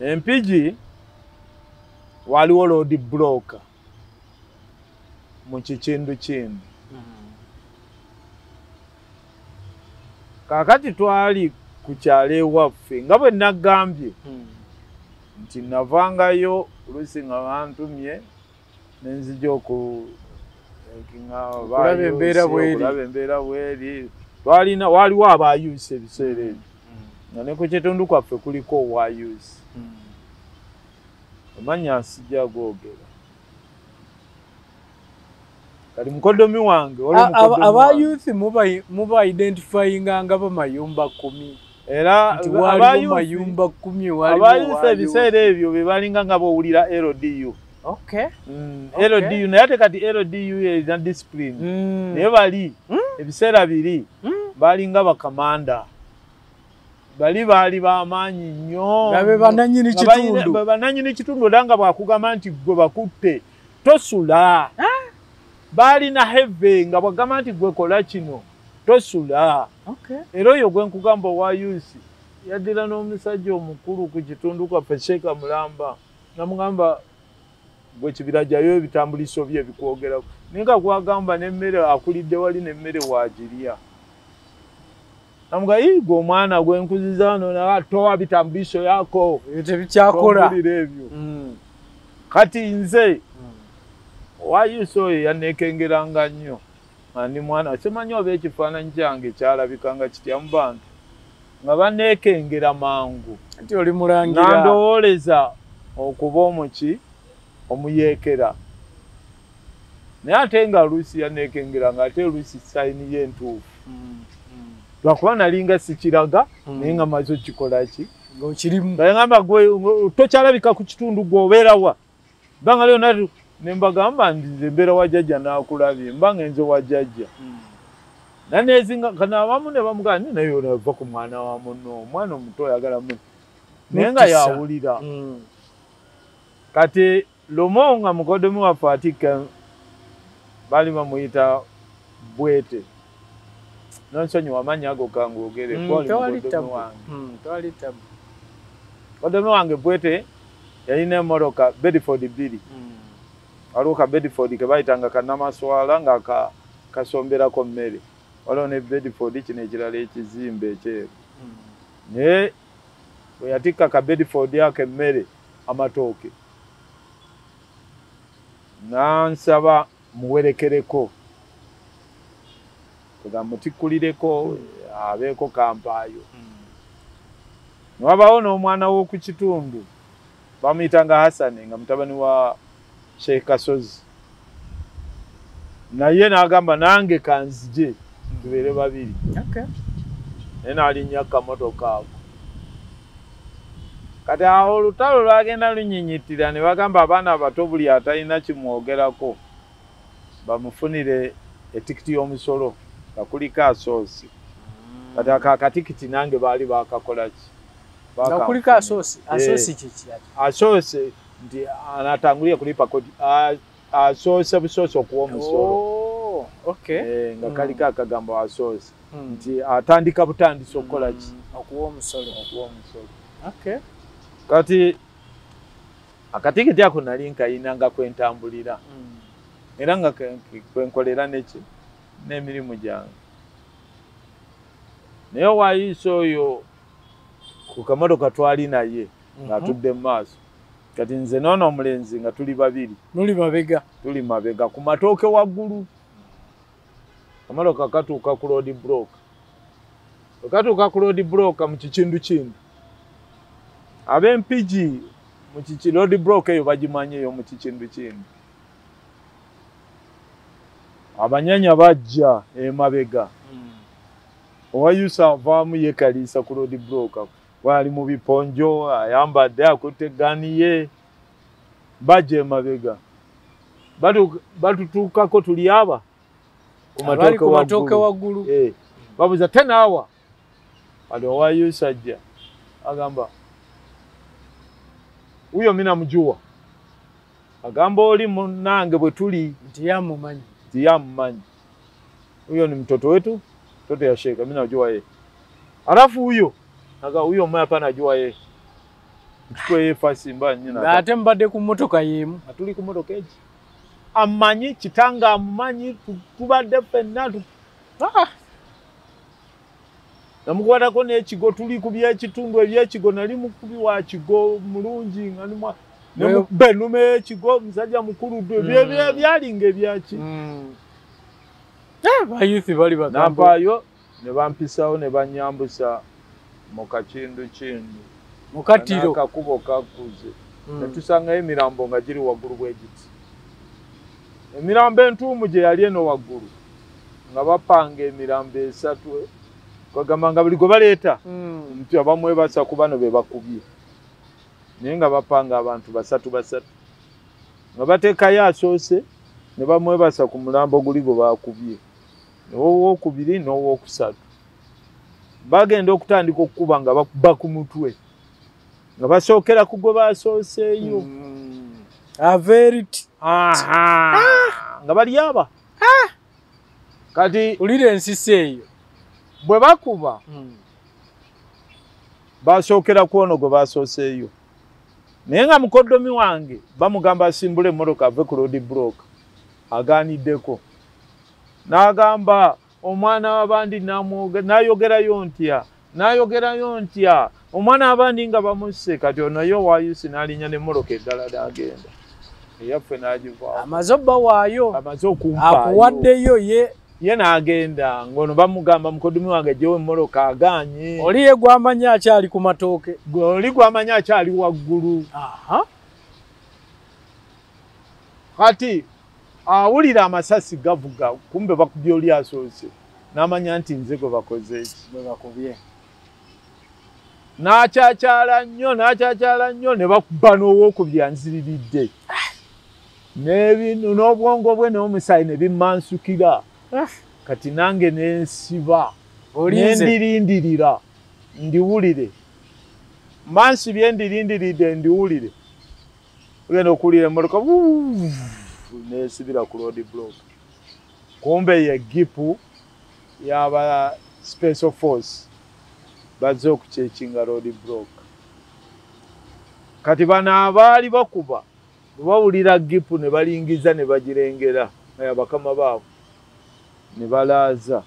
Empigi waliwo road block mu kikindu kindi. Kakati twali ku kyalo ewaffe nga bwe nagambye nti navangayo oluusi nga bantumye nenzija okulaba embeera bweri. Waliwo abayuusi ebiseera ebyo nga ne ku kitundu kwaffe kuliko owayuusi. Amanya sijja googera. Kati mukodomi wange abayuusi muba identifyinga nga bamayumba 10 era abayumba 10 abayuusi ebiseera ebyo be balinga nga bowulira LDU. Okay. LDU naye ate kati LDU erina discipline naye bali ebiseera biri balinga bakamanda baali bamaanyi nnyo bananyini kitundu era nga bwakugamba nti gwe bakutte tosula. Balina heve nga bwagamba nti gwe kola kino tosula. Era oyo gwe nkugamba owayuusi yaddira n'omusajja omukulu ku kitundu kwaffe Sheeka Mulamba namugamba gwe kibira jayo ebitambuliso bye bikwogerako naye nga gwagamba n'emmere akulidde wali n'emmere wagirya. Namugamba gwe omwana gwe nkuziza no towa bitambuliso yako tebikyakola ebyo. Kati nze owayuusi oyo yaneekengeranga nnyo ndi mwana simanyi oba ekifaananyi kyange kyalabika nga kitya mu bantu nga baneekengera mangu nti oli mulangira nandowooleza okuba omuyeekera naye ate nga luusi yaneekengera nga ate luusi sayini ye entuufu lwakuba nalinga sikiraga naye nga maze okikolaki ng'okirimu ngamba gwe tokyalabika ku kitundu gweobeerawa banga leero nembagamba nti mbeera wa jjajja n'akulabye mba ngenze wa jjajja naneezinga kana abamu ne bamugamba naye onava ku mwana wa munno omwana omuto oyagala munno naye nga yawulira. Kati Lumo nga mukodomi waffe atikka baali bamuyita Bwete nonsonyi wamanya ago kangoogere mukodomi wange Bwete yalina emmotoka Bedford 2 waliwo ka Bedford ke bayitanga kannamaswala nga kasomberako mmere waliwo ne Bedford kino ekirala ekizimbe ekyeru naye bwe yatikka ka Bedford yako emmere amatooke nansaba muwerekereko tugamutikulireko abeeko kampaayo. Wabawo n'omwana w'oku kitundu bamuyitanga Hasani nga mutabani wa Sheikh Kasozi naye n'agamba nange kanzije tubeere babiri. Naye n'alinnya kamotoka ako. Kati awo olutalo lwagenda lunyinyittira ne bagamba abaana abato buli atalina kimwogerako bamufunire etikiti y'omusolo nga kuliko asoosi. Kati akatikiti nange baali bakakolaki kuliko asoosi kiki asoosi nti anatangulia kulipa kodi asoose busoose okuwa omusolo nga kaliko akagambo asoosi nti atandika butandisa okukolaki okuwa omusolo. Kati akatikiti ako nali nkayina nga kwentambulira era nga kwenkolera n'emirimu gyange naye owayuusi oyo ku kamotoka twali naye ng'atudde mu maaso. Kati nze noono omulenzi nga tuli babiri tuli mabega ku matooke waggulu kamotoka katuuka ku road block mu kikindu kindi ab'empigi mu road block eyo bagimanyi eyo mu kikindu kindi abanyanya bajja emabega owayuusi avaamu yeekaliisa ku road block wali mu biponjo ayambadde akutte eggaani ye bajja emabega batutuukako tuli aba ku matooke waggulu babuuza tenaawa kati owayuusi ajja agamba huyo mina mjua agamba oli munange bwe tuli nti yamumanyi huyo ni mtoto wetu mtoto ya Sheikh mimi najua yeye alafu huyo mmoja hapa najua yeye tukwefa simba nyina ngate mbadde ku motoka yemu atuli ku motoka eki amanyi kitanga amanyi tubadde fenna namukwatako n'ekigo tuli ku byekitundu ebyekigo nali mukubi wa kigo mulungi nga benume ekigo musajja mukulu byalinga ebyaki bayuthi bali nampaayo ne bampisawo ne banyambusa mu kakindu mukatiro kakubo kakuze ne tusangayo emirambo nga giri waggulu bwegiti emirambo entuumu gye yali eno waggulu nga bapanga emirambo esatu kwagamba nga buli gwe baleeta nti abamwebasa ku bano be bakubye naye nga bapanga abantu basatu nga bateekayo asoose ne bamwebasa ku mulambo guli gwe bakubye n'owookubiri n'owookusatu bagenda okutandika okukuba nga bakuba ku mutwe nga basookera ku gwe basooseeyo nga bali aba kati ulira ensisi eyo bwe bakuba basookera ku ono gwe basooseeyo naye nga mukoddomi wange bamugamba asimbule emmotoka ave ku road block agaaniddeko n'agamba omwana w'abandi n'ayogerayo ntya omwana w'abandi nga bamusse kati ono yo waayusi n'alinnya n'emmotoka eddala n'agenda eyaffe n'agivaawo amaze obba waayo amaze okumpaayo akuwaddeyo ye n'agenda ng'ono bamugamba mukoddomi wange gyewo emmotoka agaanye oli ye gw'amanyi akyali ku matooke oli gw'amanyi akyali waggulu kati awulira amasasi gavuga kumbe bakubye oli asoose n'amanya nti nze gwe bakoze eki bwe bakubye n'acaacaala nnyo ne bakuba n'owookubye anziriridde n'obwongo bwe n'omusaayi ne bimmansukira kati nange nensiba nendirindirira ndiwulire mansibye ndirindiridde ndiwulire ogenda okuwulira emmotoka nesibira ku road block kumbe ye gipu yaba special force bazze okukyekinga road block kati bano abaali bakuba bawulira gipu ne balingiza ne bagirengera naye bakama baabo ne balaaza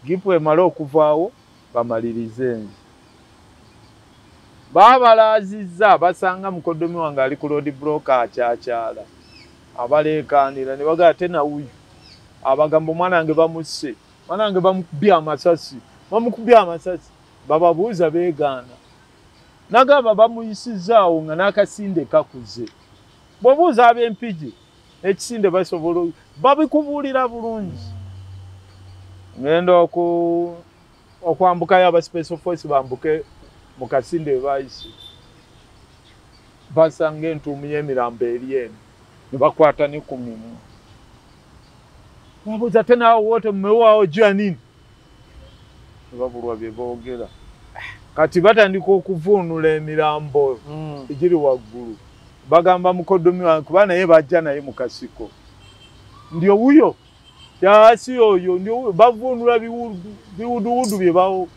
gipu emala okuvaawo bamalirize enzi baabalaazizza basanga mukoddomi wange ali ku road block acaacaala abaleekaanira ne bagaa ate nawuyu abagamba omwana wange bamusse omwana wange bamukubye amasasi bababuuza beegaana nagamba bamuyisizzaawo nga n'akasinde kakuze bw'obuuza ab'empigi ekisinde basobola babikubuulira bulungi ngenda okwambukayo aba special force bambuke mu kasinde bayise basanga entuumu y'emirambo eri eno ne bakwata ne ku mimwa babuuza ate naawe wote mmewaawo jya nini ne babulwa bye boogera kati batandika okuvuunula emirambo egiri waggulu bagamba mukoddomi wange kuba naye bajja naye mu kasiko ndi owuyo kyasi oyo ndi owuyo bavuunula biwuduwudu bye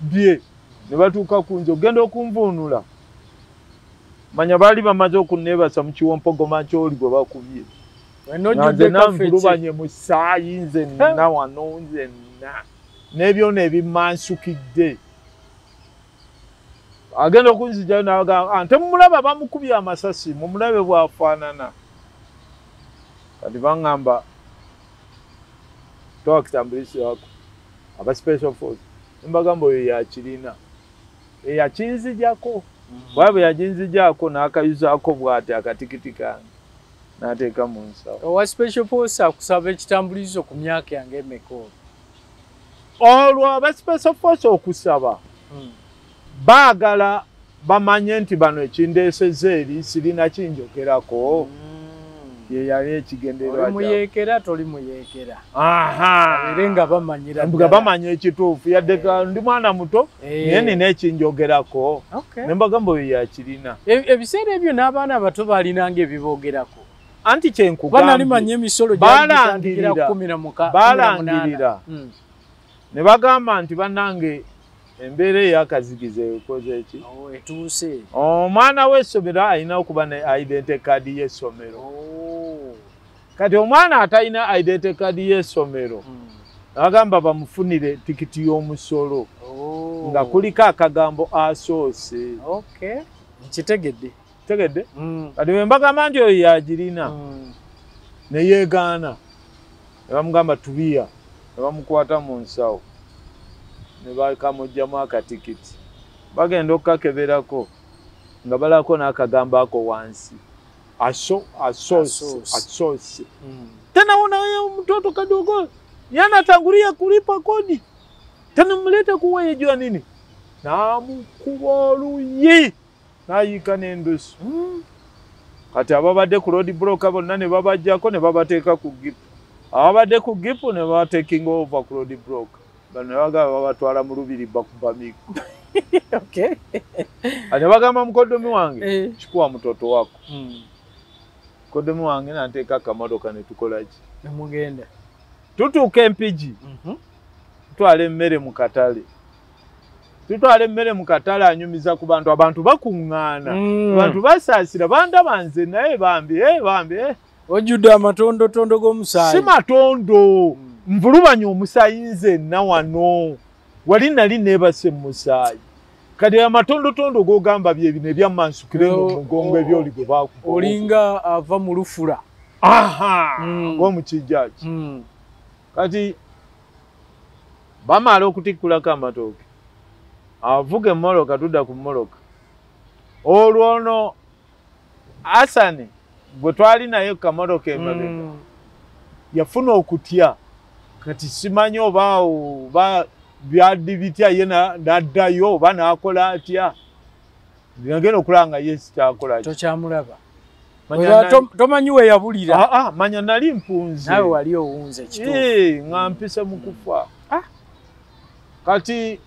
bye ne batuuka ku nze ogenda okunvuunula manya baali bamaze okunneebasa mu kiwompogoma kyoli gwe bakubye nze nanvulubanye mu ssaayi nze nna wano nze nna n'ebyona ebimmansukidde agenda okunzijayo n'abagamba ate mumulaba bamukubye amasasi mumulabe bwafaanana kati baŋŋamba towa kitambuliso yako aba special force mbagamba oyo yakirina eyakinzijako bwabwe yaginzijaako n'akayuzaako bw'ati akatikiti kange n'ateeka mu nsawo owa special force akusaba ekitambulizo ku myaka yange emeka olwo aba special force okusaba baagala bamanye nti bano ekindeeseza eri sirina kinjogerako ye yali ekigendererwa muyeekera toli muyeekera ere nga bamanyira nga bamanya ekituufu yadde ndi mwana muto naye nina ekinjogerako ne mbagamba oyo yakirina ebiseera ebyo n'abaana abato baalinanga ebiboogerako anti kyenkugambye emisolo balangirira ne bagamba nti bannange embeera ey'akazigiza ekoze ki etuuse omwana w'essomero alina okuba ne identity card y'essomero kati omwana atalina identity card y'essomero agamba bamufunire tikiti y'omusolo nga kuliko akagambo asoose nkitegedde tegedde kati bwe mbagamba nti oyo yagirina ne yeegaana ne bamugamba tubiya ne bamukwata mu nsawo ne bakamugjamu akatikiti bagenda okukakeberako nga balako n'akagambo ako wansi asoose tena unaye mtoto kadogo yanatangulia kulipa kodi tena mlete kuwejwa nini namukuba oluyi nayika n'endusu kati ababadde ku road broker bonna ne babajjako ne babateeka ku gipu ababadde ku gipu ne babatekinga over ku road broker bano bagamba babatwala mu lubiri bakuba migo ate bagamba mukodomi wange chukua mtoto wako mukodomi wange nanteeka akamotoka ne tukolaki nemugenda tutuuka empigi tutwala emmere mu katale anyumiza ku bantu abantu bakuŋŋaana abantu basaasira bandaba nze naye bambi ojjudde amatondotondo g'omusaayi si matondo nvulubanya omusaayi nzenna wano wali nali neebase mu musaayi kati amatondotondo g'ogamba bye bino ebyammansukire mu mugongo ebyoli gwe baakuba olinga ava mu lufula ng'omukijjaki kati bamala okutikkulako amatooke avuga emmoloka tudda ku mmoloka olwo ono Asani bwe twali naye ku kamotoka emabega yafuna okutya kati simanyi oba byaddi bitya ye n'addayo oba n'akola atya ngenda okulanga yesi kyakola tokyamulaba tomanyi we yabulira manya nali mpunzi nawe wali owunze kituufu nga mpise mu kufa kati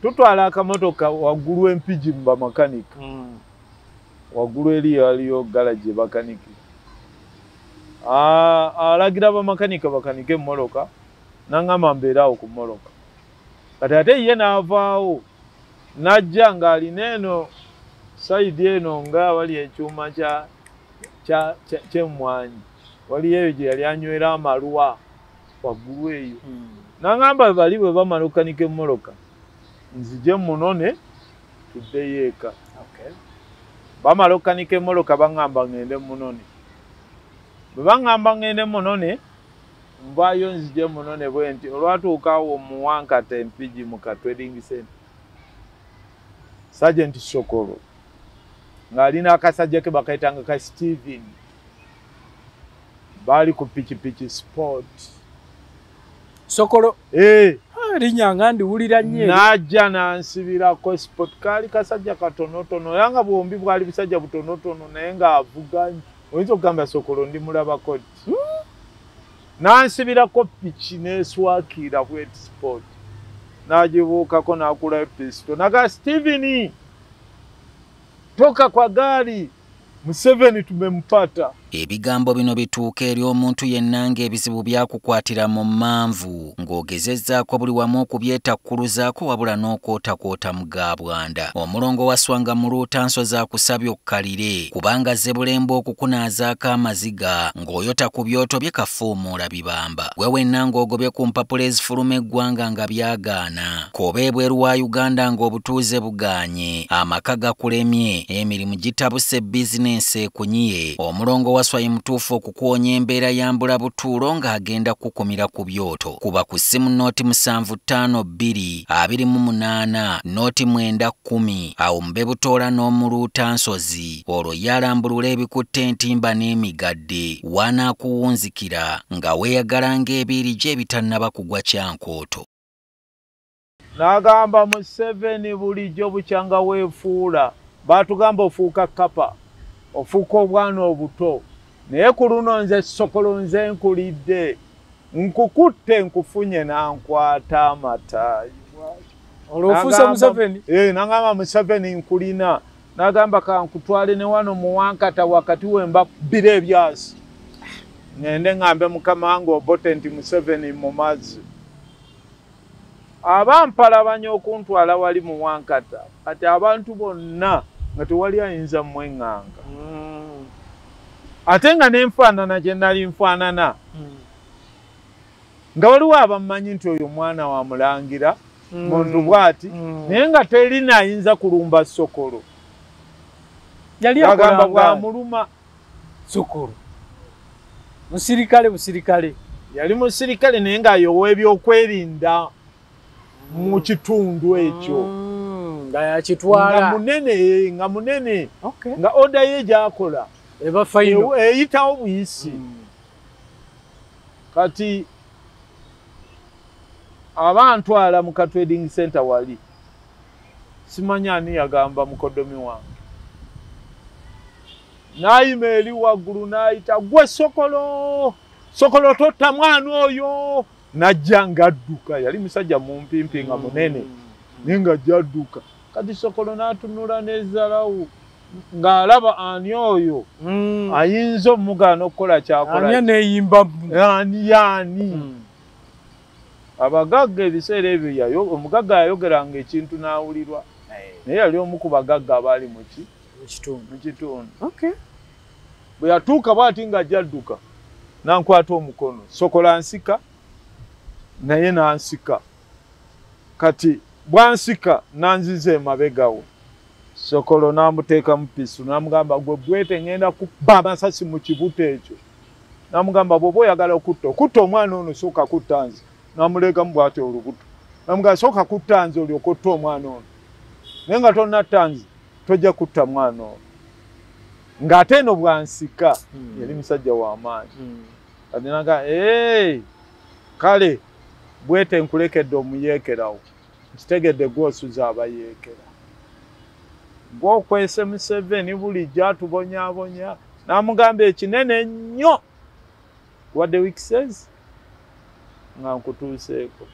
tutwala akamotoka waggulu empigi mu bamakanika waggulu eri yaliyo galaji bakaniki alagira bamakanika bakanike emmoloka nangamba mbeeraawo ku mmoloka kati ate ye n'avaawo najja ng'alina eno sayidi eno nga wali ekyuma ky'emmwanyi waliyo eyo gye yali anywera amalwa waggulu eyo nangamba bali bwe bamala okukanika emmoloka nzije munone tuddeyo eka bamala okukanika emmoloka baŋŋamba ŋŋende munone bwe baŋŋamba ŋŋende munone nvaayo nzije munone bwe nti olwatuuka awo muwankata empigi mu katweding center Sergeant Sokolo ng'alina akasajja ke bakaitanga ka Steven bali ku pikipiki sport Sokolo linnya nga ndiwulira nnyo najja nansibirako sport kali kasajja katonotono yanga bombi bwali bisajja butonotono naye ng'avuganye oyinza okugamba Sokolo ndi mulabako ddi nansibirako piki neeswakira bwet sport nagibuukako nakula episto naga Steven toka kwa gari Museveni tumempata. Ebigambo bino bituuka eri omuntu yenna ng'ebizibu byakukwatira mu mmanvu ng'ogezezzaako buli wamu okubyetakkuluzaako wabula n'okwotakwota mu gaabwanda. Omulongo wa Swanga mu Luutanso z'akusabye okkalire kubanga Zzebulembe okukunaazaako amaziga ng'oyota ku byoto bye kafuumuula bibamba. Gwe wenna ng'ogobye ku mpapula ezifuluma eggwanga nga byagaana. Koba ebweru wa Uganda ng'obutuuze bugaanye, amaka gakulemye, emirimu gitabuse bizinensi ekunyiye. Omulongo waswaye mutuufu okukuwonya embeera yambula butuulo ng'agenda kukumira ku byoto. Kuba ku ssimu nooti 752228 nooti 910 awo mube butoola n'omuluutansozi olwo yalambulula ebikutte entimba n'emigadde wanaakuwunzikira nga weeyagala ng'ebiiri gye ebitannaba kugwa kyankooto. N'agamba Museveni bulijjo bukyanga weefuula baatugamba ofuuka kapa ofuuka obwana obuto naye ku luno nze Sokolo nze nkulidde nkukutte nkufunye nankwata amatayi olwofuuse Museveni nagamba Museveni nkulina nagamba kankutwale ne wano muwankata wakati wemba bbira ebyasi ngende ngambe mukama wange obote nti Museveni mu mazzi abampalabanya okuntwala wali mu Wankata kati abantu bonna nga tewali ayinza mmweŋŋanga ate nga nenfaanana gye nali nfaanana nga waliwo abammanyi nti oyo mwana wa mulangira muntu bw'ati naye nga teri naayinza kulumba Sokolo yali agamba bwamuluma Sokolo musirikale yali musirikale naye ng'ayowa ebyokwerinda mu kitundu ekyo nga yakitwala nga munene nga oda ye gyakola eyitawo buyisi kati abantwala mu Trading Center wali simanya ani yagamba mukodomi wange nayima eri waggulu nayita gwe Sokolo totta mwana oyo najja ngadduka yali musajja mumpimpi nga munene naye nga jadduka kati Sokolo n'atunula n'ezalawo ng'alaba ani oyo ayinza omugaana okukola kyakola ani abagagga ebiseera ebyo omugagga yayogeranga ekintu n'awulirwa naye yali omu ku bagagga abaali mu kitundu bwe yatuuka bw'ati ng'ajjadduka nankwata omukono Sokolo ansika naye nansika kati bwansika nanziza emabega we Sokolo n'amuteeka mu pisu n'amugamba gwe bwete ngenda kubba amasasi mu kibuto ekyo n'amugamba bw'oba oyagala okutta omwana ono sooka kutta nze n'amuleekamu bw'atyo olubuto n'amugamba sooka kutta nze olyoka otta omwana ono naye nga tonnatta nze tojja kutta mwana ono ng'ate eno bwansika yali musajja w'amaanyi kati n'agamba kale bwete nkulekedde omuyeekerawo nkitegedde gw'osuza abayeekera gw'okwese Museveni bulijjo atubonyaabonya n'amugamba ekinene nnyo wadde wikisezi nga nkutuuseeko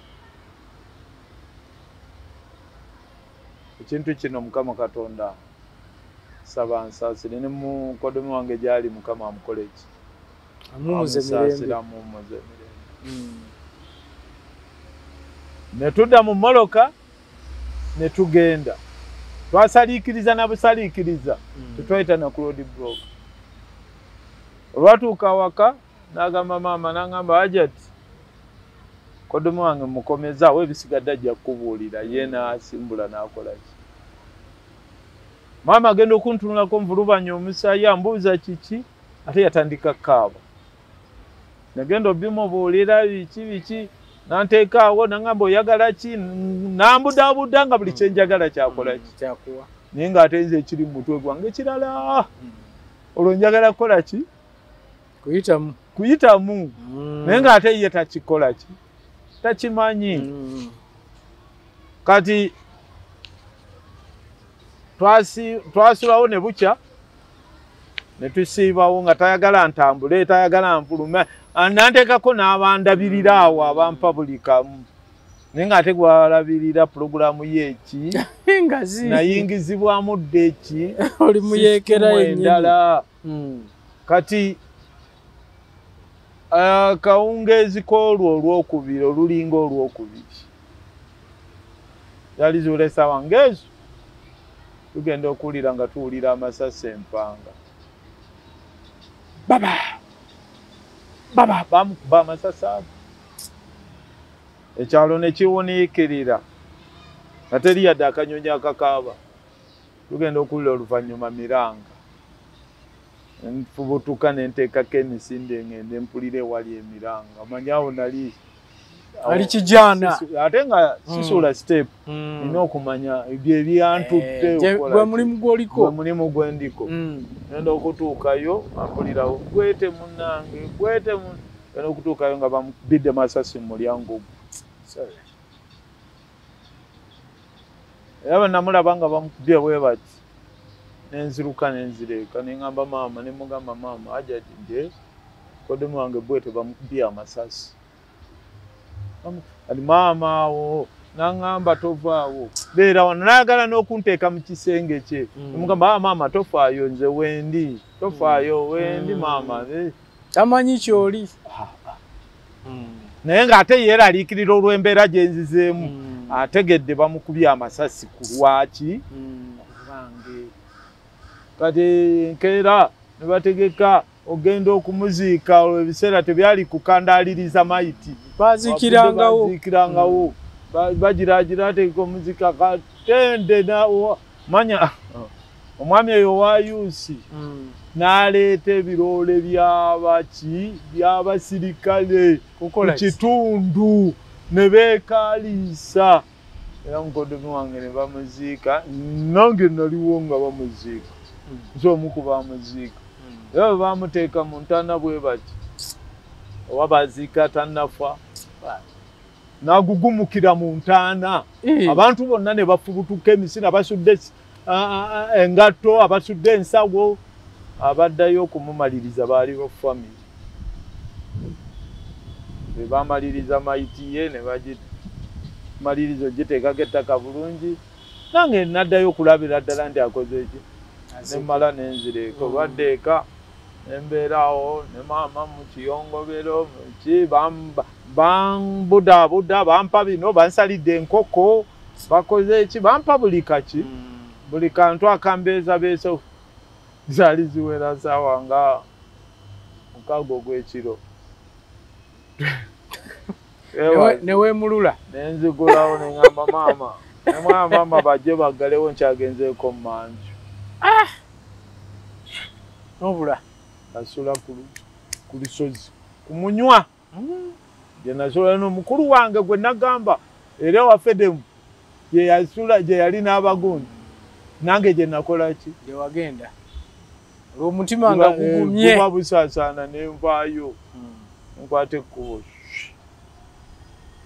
ekintu kino Mukama Katonda saba nsaasire ne mukodomi wange gyali Mukama amukole ki amusaasira mumuze mirembe ne tudda mu Moloka ne tugenda twasaliikiriza na busaliikiriza tetwayita na road block olwatuuka waka n'agamba maama n'agamba Hajati kodomi wange mukomezaawo ebisigadde ajja kukubuulira ye n'asimbula n'akola ki maama agenda okuntunulako nvulubanya omusaayi ambuuza kiki ate yatandika kaaba nagenda obimubuulira biki nanteekaawo nangamba oyagala ki nambudaabuda nga buli kyenjagala kyakola ki naye ng'ate nze ekiri mu mutwe gwange kirala olwo njagala kukola ki kuyitamu naye ng'ate ye takikola ki takimanyi kati twasulawo ne bukya ne tusiibawo nga tayagala ntambule tayagala nfulume nanteekako n'abandabirira awo abampa buli kamu naye ng'ate gwalabirira pulogulaamu yeeki nayingizibwamu ddeeki oli muyeekera endala kati akawungeezi k'olwo olwokubiri olulinga olwokubiri yali zuula essaawa ng'ezo tugenda okuwulira nga tuwulira amasasi empanga baba bamukuba amasasi ago ekyalo ne kiwuniikirira nga teri yadde akanyonyi akakaaba tugenda okuwulira oluvannyuma Miranga nfubutuka nenteekako emisinde ngende mpulire ewali Emiranga amanyawo nali ali kijaana ate nga sisuula step nina okumanya ebyo ebyantudde gwe mulimu gw'oliko gwe mulimu gwendiko ngenda okutuukayo ampulirawo gwete munnange ngenda okutuukayo nga bamubidde masasi mu mulyango era bannamulaba nga bamukubye bwe bati nenziruka nenzireeka neŋŋamba maama ne mugamba maama Hajati nje kodomi wange bwete bamukubye amasasi ali maama awo n'aŋŋamba tovaawo beera wano nayagala n'okunteeka mu kisenge kye mugamba maama tofaayo nze wendi tofaayo wendi maama tamanyi kyoli naye ng'ate yeeraliikirira olw'embeera gye nzizeemu ategedde bamukubye amasasi ku lwaki kubange kati nkeera ne bategeka ogenda okumuziika olwo ebiseera tebyali kukandaaliriza mayiti bazikirangawo bagiragira ategeka omuziika katende manya omwami eyo wa yusi n'aleeta ebiroole by'abasirikale ku kitundu ne beekaliisa era mukoddomi wange ne bamuziika nange naliwo nga bamuziika nsi omu ku bamuziika era bwe bamuteeka mu ntaana bwe bati oba baziika tannafa n'agugumukira mu ntaana abantu bonna ne bafubutuka emisina basudde engatto abasudde ensawo abaddayo okumumaliriza baali ba family be bamaliriza mayiti ye ne bagimaliriza ogiteekako ettaka bulungi nange naddayo okulabira ddala nti akoze eki nemmala nenzireka olwadde eka nembeerawo ne maama mu kiyongobero ki bambudaabuda bampa bino bansalidde enkoko bakoze eki bampa buli kaki buli kantu akambeezabeeso zaali ziwera saawa nga mukaaga ogw'ekiro neweemulula nenzigulawo neŋŋamba maama nemwana maama bajje baggalewo nkyagenzeeko mu manju nobula nasula ku lusozi ku munywa gye nasula n'omukulu wange gwe nagamba era wa fedemu gye yasula gye yali n'abagundi nange gye nakola ki gye wagenda olw'omutima nga gugumye guba busaasaana nenvaayo nkwata ekkubo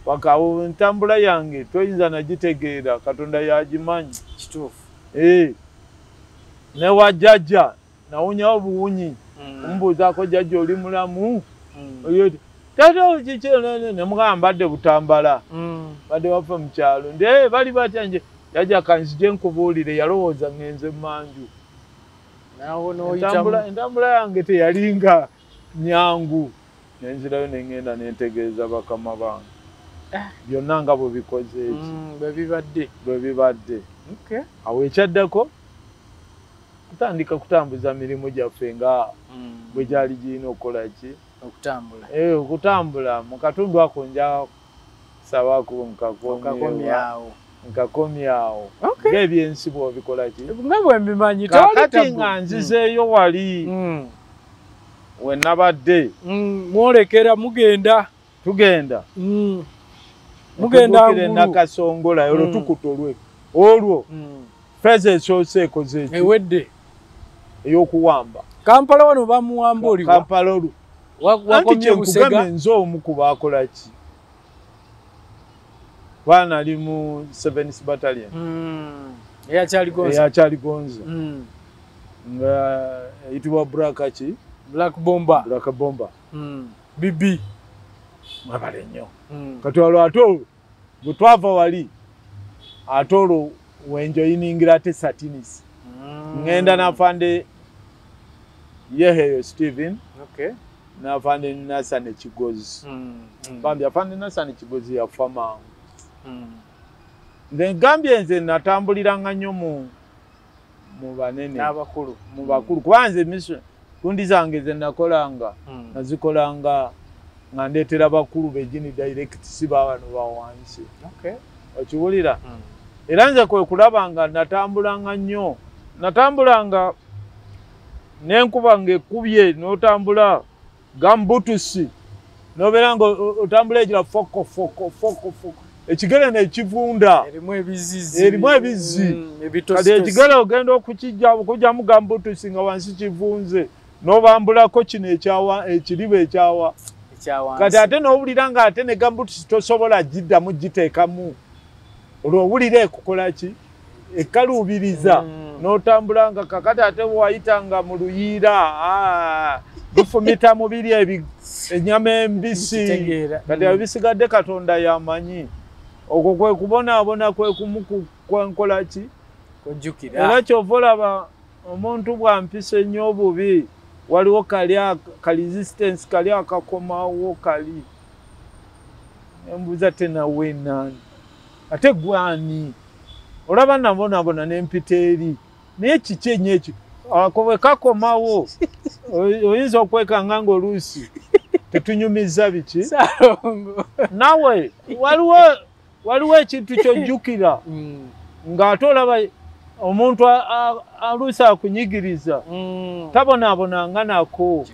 pakawo entambula yange toyinza nagitegeera Katonda yagimanyi kituufu ne wajjajja nawunyawo buwunyi ombuuzaako jjajja oli mulamu taata kiki nemugamba mbadde Butambala badde waffe mu kyalo ndi bali batya nje jjajja kanzije nkubuulire yalowooza ngenze manju entambula yange teyalinga nyangu nenzirayo neŋŋenda nentegeeza bakama bange byonna nga bwe bikoze eki bwe bibadde awo ekyaddako kutandika kutambuza mirimu gyaffe nga bwe gyali girina okukola ki okutambula mu katundu ako nja kusabako nkakomyawo ng'ebyensi bw'obikola ki kakati nga nzizeeyo wali we nabadde mwolekera tugenda mugenda nakasongola olwo tukutolwe olwo feza esoose ekoze eki ewedde ey'okuwamba Kampala wano bamuwamba oliwa Kampala olwo anti kyenkugamba nze omu ku baakola ki bwana ali mu 7th Battalion eyakyaligonza nga eyitibwa Black Bomber bibi mwabale nnyo kati olwo ate olwo bwe twava wali ate olwo wenjoyiningira ate Satinis ŋŋenda n'afande Yeheyo Steven n'afande Nasane Kigozi bambi afande Nasane Kigozi yafa mangu nze ngambye nze natambuliranga nnyo mu banene mu bakulu kuba nze mission kundi zange ze nakolanga nazikolanga nga ndeetera bakulu begini direct si bawano bawansi okiwulira era nze kwe kulabanga natambulanga nnyo natambulanga n'enkuba ng'ekubye n'otambula gambutusi nobeera nga otambula egira foko ekigere nekivunda erimu ebizzi kati ekigere ogenda okujjamu gambutusi nga wansi kivunze n'obambulako kino ekiriba ekyawa kati ate n'owulira nga ate ne gambutusi tosobola giddamu giteekamu olwowulira ekukola ki ekaluubiriza n'otambula nga kakati ate bwayitanga mu luyiira bifumita mu biri ennyama embisi kati ebisigadde Katonda yamanyi okwo kwe kubonaabona kwe kumu kwenkola ki era kyova olaba omuntu bwampisa ennyo obubi waliwo ka resistance kali akakomawo kali embuuza tenawe nani ate gwani olaba nabonabona n'empita eri naye kiki ennyo ekyo ako bwe kakomawo oyinza okwekanga ng'oluusi tetunyumiza biki nawe waliwo ekintu kyojjukira ng'ate olaba omuntu aluusi akunyigiriza tabonaabonanga nako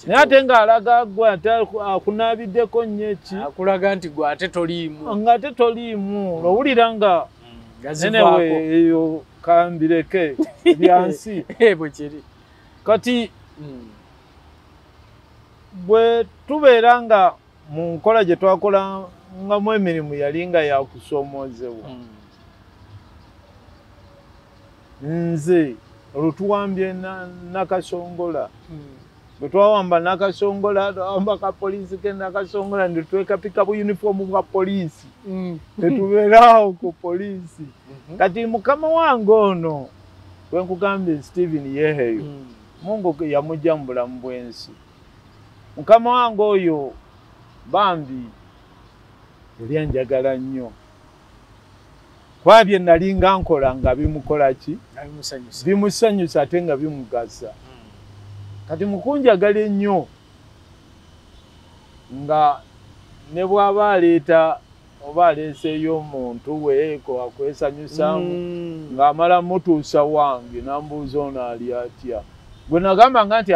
naye ate ng'alaga gwe ate akunabiddeko nnyo eki akulaga nti gwe ate toliimu ng'ate toliimu owulira nga nenewe eyo kambireke byansi bwe kiri kati bwe tubeera nga mu nkola gye twakola ngamu emirimu yali nga yakusoomozebwa nze olutuwambye Nakasongola bwe twawamba Nakasongola twawamba kapoliisi ke Nakasongola ndi twekapika bu uniform bwa poliisi tetubeerawo ku poliisi kati mukama wange ono wenkugambye Stephen Yeheyo Mungu yamujja mu bulamu bw'ensi mukama wange oyo bambi yali anjagala nnyo kwabye nali nga nkola nga bimukola ki bimusanyusa ate nga bimugasa kati mukunjagala ennyo nga ne bw'aba aleeta oba aleeseeyo omuntu weeko akwesanyusamu ng'amala mutuusa wange nambuuza ono ali atya gwe nagambanga nti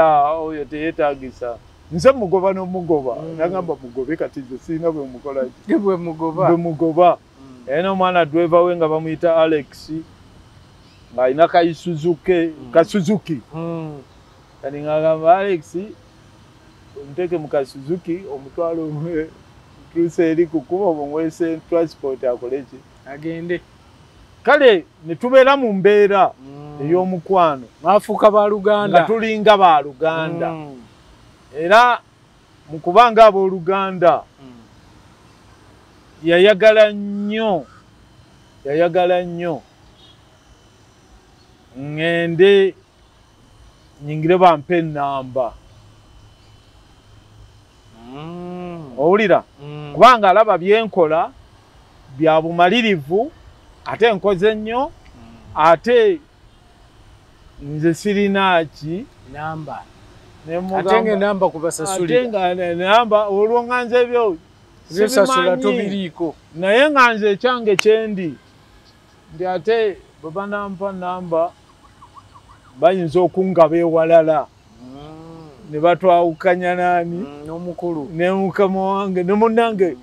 oyo teyeetaagisa nze mugoba n'omugoba nagamba mugobe kati nze sirina bwe mukola ki bwe mugoba era omwana driver we nga bamuyita Alex ng'alina Kasuzuki kati ng'agamba Alex omuteeke mu Kasuzuki omutwalo tuuse eri ku kkubo bw'omwese transport akole ki agende kale ne tubeera mu mbeera ey'omukwano mwafuuka baaluganda nga tulinga baaluganda era mu kubanga abooluganda yayagala nnyo ngende nyingire bampe ennamba owulira kubanga alaba byenkola bya bumalirivu ate nkoze nnyo ate nze sirina ki namba ate ng'enamba kubasasulira ate namba olwo nga nze ebyo sasula tobiriiko naye nga nze ekyange kyendi ndi ate bwe banampa namba bayinza okungaba ewalala ne batwawukanya naani n'omukulu ne mukama wange ne munnange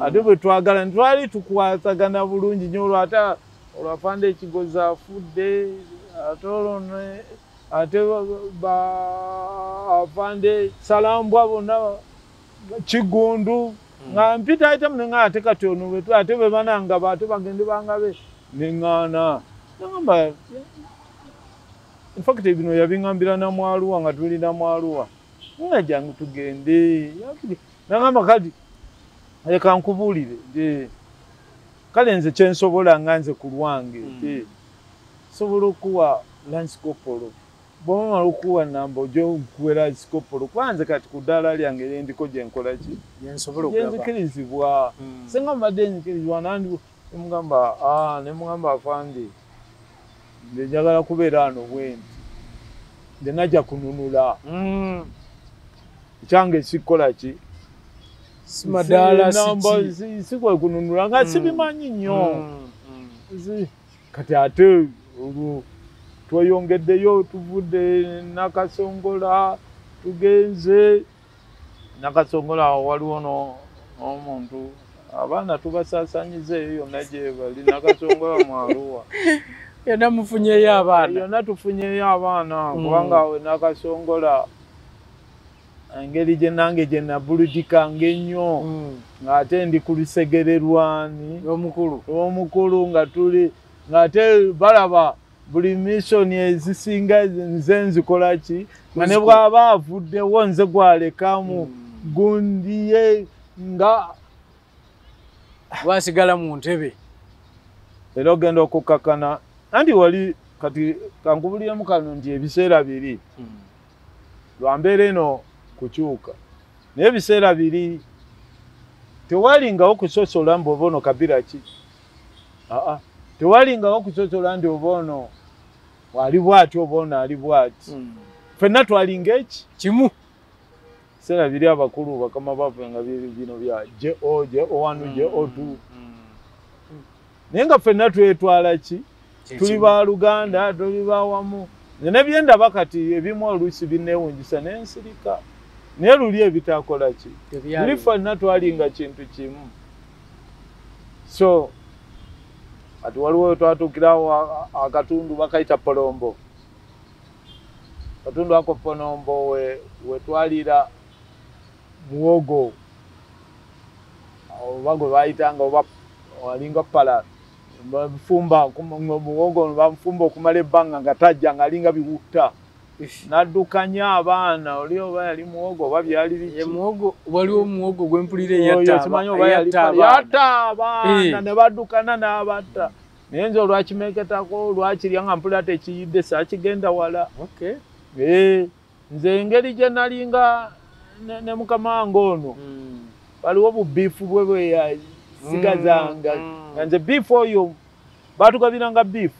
ate bwe twagala ntwali tukwatagana bulungi nnyo olwo ate olwafande ekigozi afudde ate olwo ate afande salambwa bonna Kigundu nga mpita ite mnenga ate kati ono wetu ate bwe bananga ate bagende bangabe nengana nangamba in fact bino yabingambira na Mwaluwa nga tuli na Mwaluwa nga jangu tugende nangamba kati leka nkubulire kale nze kyensobola nga nze ku lwange sobola okuwa Lance Corporal bw'omala okuwa namba ojja okuwera Corporal kwanze kati ku ddaala lyange lyendiko gye nkola ki yenzikirizibwa senga mbadde nzikirizibwa nandi nemugamba afande nze njagala kubeera ano bwenti nze najja kununula ekyange sikola ki simadaala sikwe kununula nga sibimanyi nnyo kati ate olwo tweyongeddeyo tuvudde Nakasongola tugenze Nakasongola waliwo n'omuntu abaana tubasaasanyiza eyo yonna gye bali Nakasongola Mwaluwa yonna mufunyeyo abaana yonna tufunyeyo abaana kubanga we Nakasongola engeri gye nange gye nabuludikanga ennyo ng'ate ndi ku lusegererwani omukulu nga tuli ng'ate balaba buli missoni ezisinga nze nzikola ki nga ne bw'aba avuddewo nze gwalekamu gundiye nga wasigala mu ntebe era ogenda okukakana anti wali kati kankubuliremu kano nti ebiseera biri lwambeera eno kukyuka naye ebiseera biri tewalingawo kusosola mbwoba ono kabira ki tewalingawo kusosola nti obono wali bwati obono ali bwati ffenna twalinga eki kimu sera biri abakulu bakama baffe nga bino bya JO1 JO2 naye nga ffenna twetwala ki tuli ba Luganda tuli bawamu ne byendaba kati ebimu oluusi binneewunjisa n'ensirika naye luli ebitakola ki buli ffenna twalinga kintu kimu so ati waliwo twatuukirawo akatundu bakayita Polombo katundu ako Polombo we twalira muwogo oba gwe bayitanga oba walinga pala bafumba muwogo bamufumba okumala ebbanga nga tajja ng'alinga biwutta naddukanya abaana oli oba yali muwogo oba byali biki muwogo waliwo muwogo gwempulira yatta abaana ne baddukana n'abatta naye nze olwakimeketako lwakirya nga mpulira tekiyidde saakigenda wala nze engeri gye nalinga ne mukama wange ono waliwo bubiifu bwe bweyasigazanga nga nze biifu oyo baatugabiranga biifu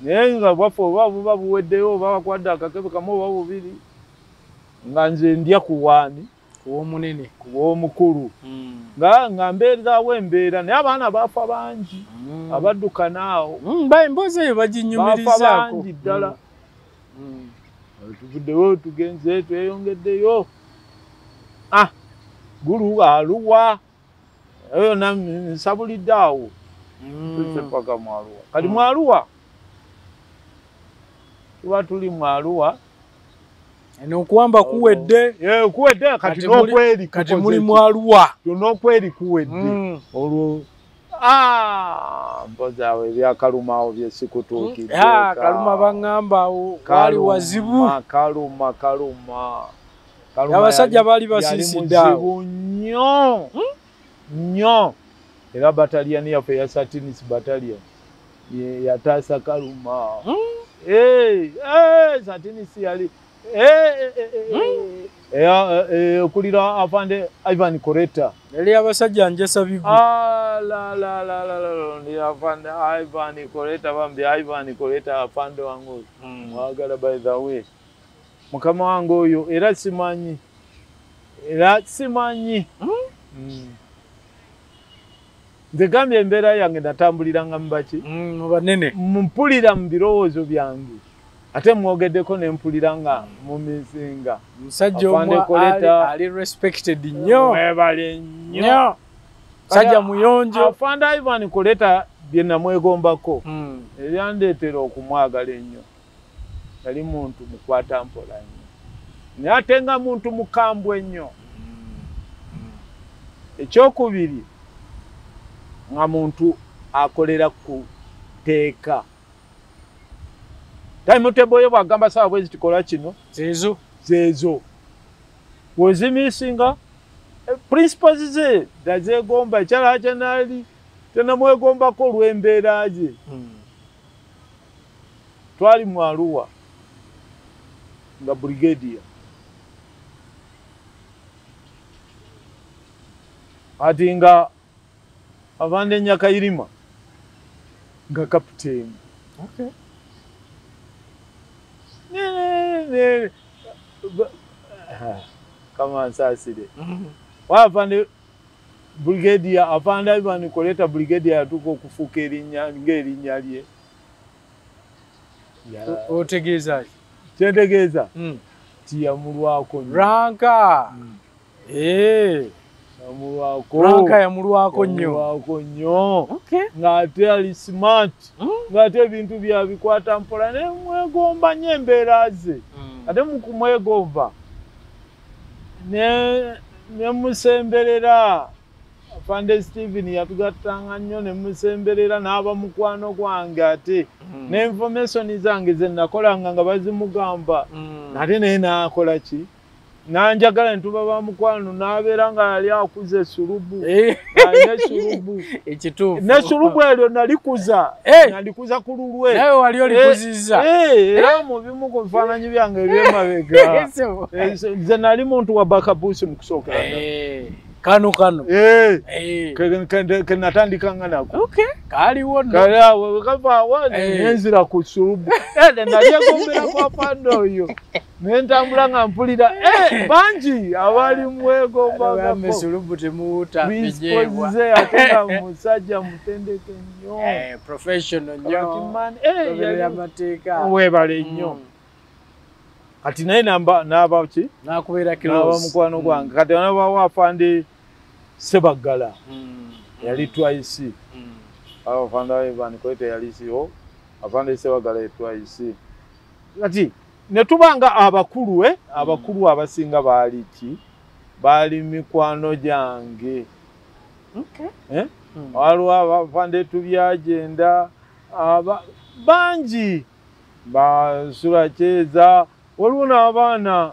naye nga bwaffe oba buba buweddeyo oba bakwadde akakebe kamu oba bubiri nga nze ndya ku waani kuw'omunene kuw'omukulu nga mbeerawo embeera naye abaana baafa bangi abaddukanaawo emboozi eyo baginyumirizaako baafa bangi ddala tuvuddewo tugenze tweyongeddeyo gulu aluwa eyo nsabulidde awo tuse paka mwaluwa kati mwaluwa tuba tuli mwaluwa n'okuwamba kuwedde kuwedde kati n'okweri kati muli mwaluwa n'okweri kuwedde olwo mpozi awo ebyakalumaawo byesikutuukidde kaluma baŋŋamba awo wali wazibu kaluma abasajja baali basiisidde awo nnyo era bataliyani yaffe ya Satinis battalion yataasa kaluma Satinis yali okulira afande Ivan Koleta yali abasajja njesa bigu ndi afande Ivan Koleta bambi Ivan Koleta afande wange mwagala by the way mukama wange oyo era simanyi nze gambye embeera yange natambuliranga mubaki mubanene mpulira mu birowoozo byange ate mwogeddeko ne mpulira nga mu mizinga musajja omu ali respected nnyo mwebale nnyo musajja muyonjo afande Ivan Koleta bye namwegombako eryandeetera okumwagala ennyo yali muntu mukwata mpola nnyo naye ate nga muntu mukambwe ennyo ekyokubiri nga muntu akolera ku teeka timetable ye bwagamba saawa bwezi tukola kino zeezo wezimisinga principles ze dazeegomba ekyala kyenaali tenamwegombako olw'embeera gye twali mu Arua nga brigadier ati nga avande Nyakayirima nga kapiteeni kama nsasire wavande brigadier avande Ivan Koleta brigadier yatuuka okufuuka erinnya ng'erinnya lye otegeeza kyentegeeza tiyamulwako ranka ranka yamulwako nnyo ng'ate ali smart ng'ate ebintu byabikwata mpola ne mwegomba nnyo embeera ze ate mukumwegomba ne musemberera afande Stephen yatugattanga nnyo ne musemberera n'aba mukwano gwange ate ne information zange ze nakolanga nga bazimugamba ate naye n'akola ki nanjagala ntuba ba mukwano n'abeera nga yali akuza esulubu nesulubu eryo nalikuza nalikuza ku lulwe nawe wali olikuziza era mu bimu ku bifaananyi byange ebyemabega nze nali muntu wa bakabuusi mu kusookera Kano. Kenatandika nganako. Okay. Kali wona. Kala kava wona nenzira ku sulubu. Naliye gombera kwa pando yo. Nentambula nga mpulira banji abali mwego baga mesulubu temuta bijewa. Atenda musajja mutendeke nnyo. Professional nnyo. Yali amateka. Webale nnyo. Kati naye naba ki? Nakubeera close. Naba mukwano gwange. Kati naba wafande Sebagala. Yali twice. Abafanda bani kwete yali siho. Afande Sebagala twice. Kati netubanga abakulu abasinga baali ki? Baali mikwano gyange. Okay. Waliwo abafande tubyagenda bangi basula kyeza. Waliwo n'abaana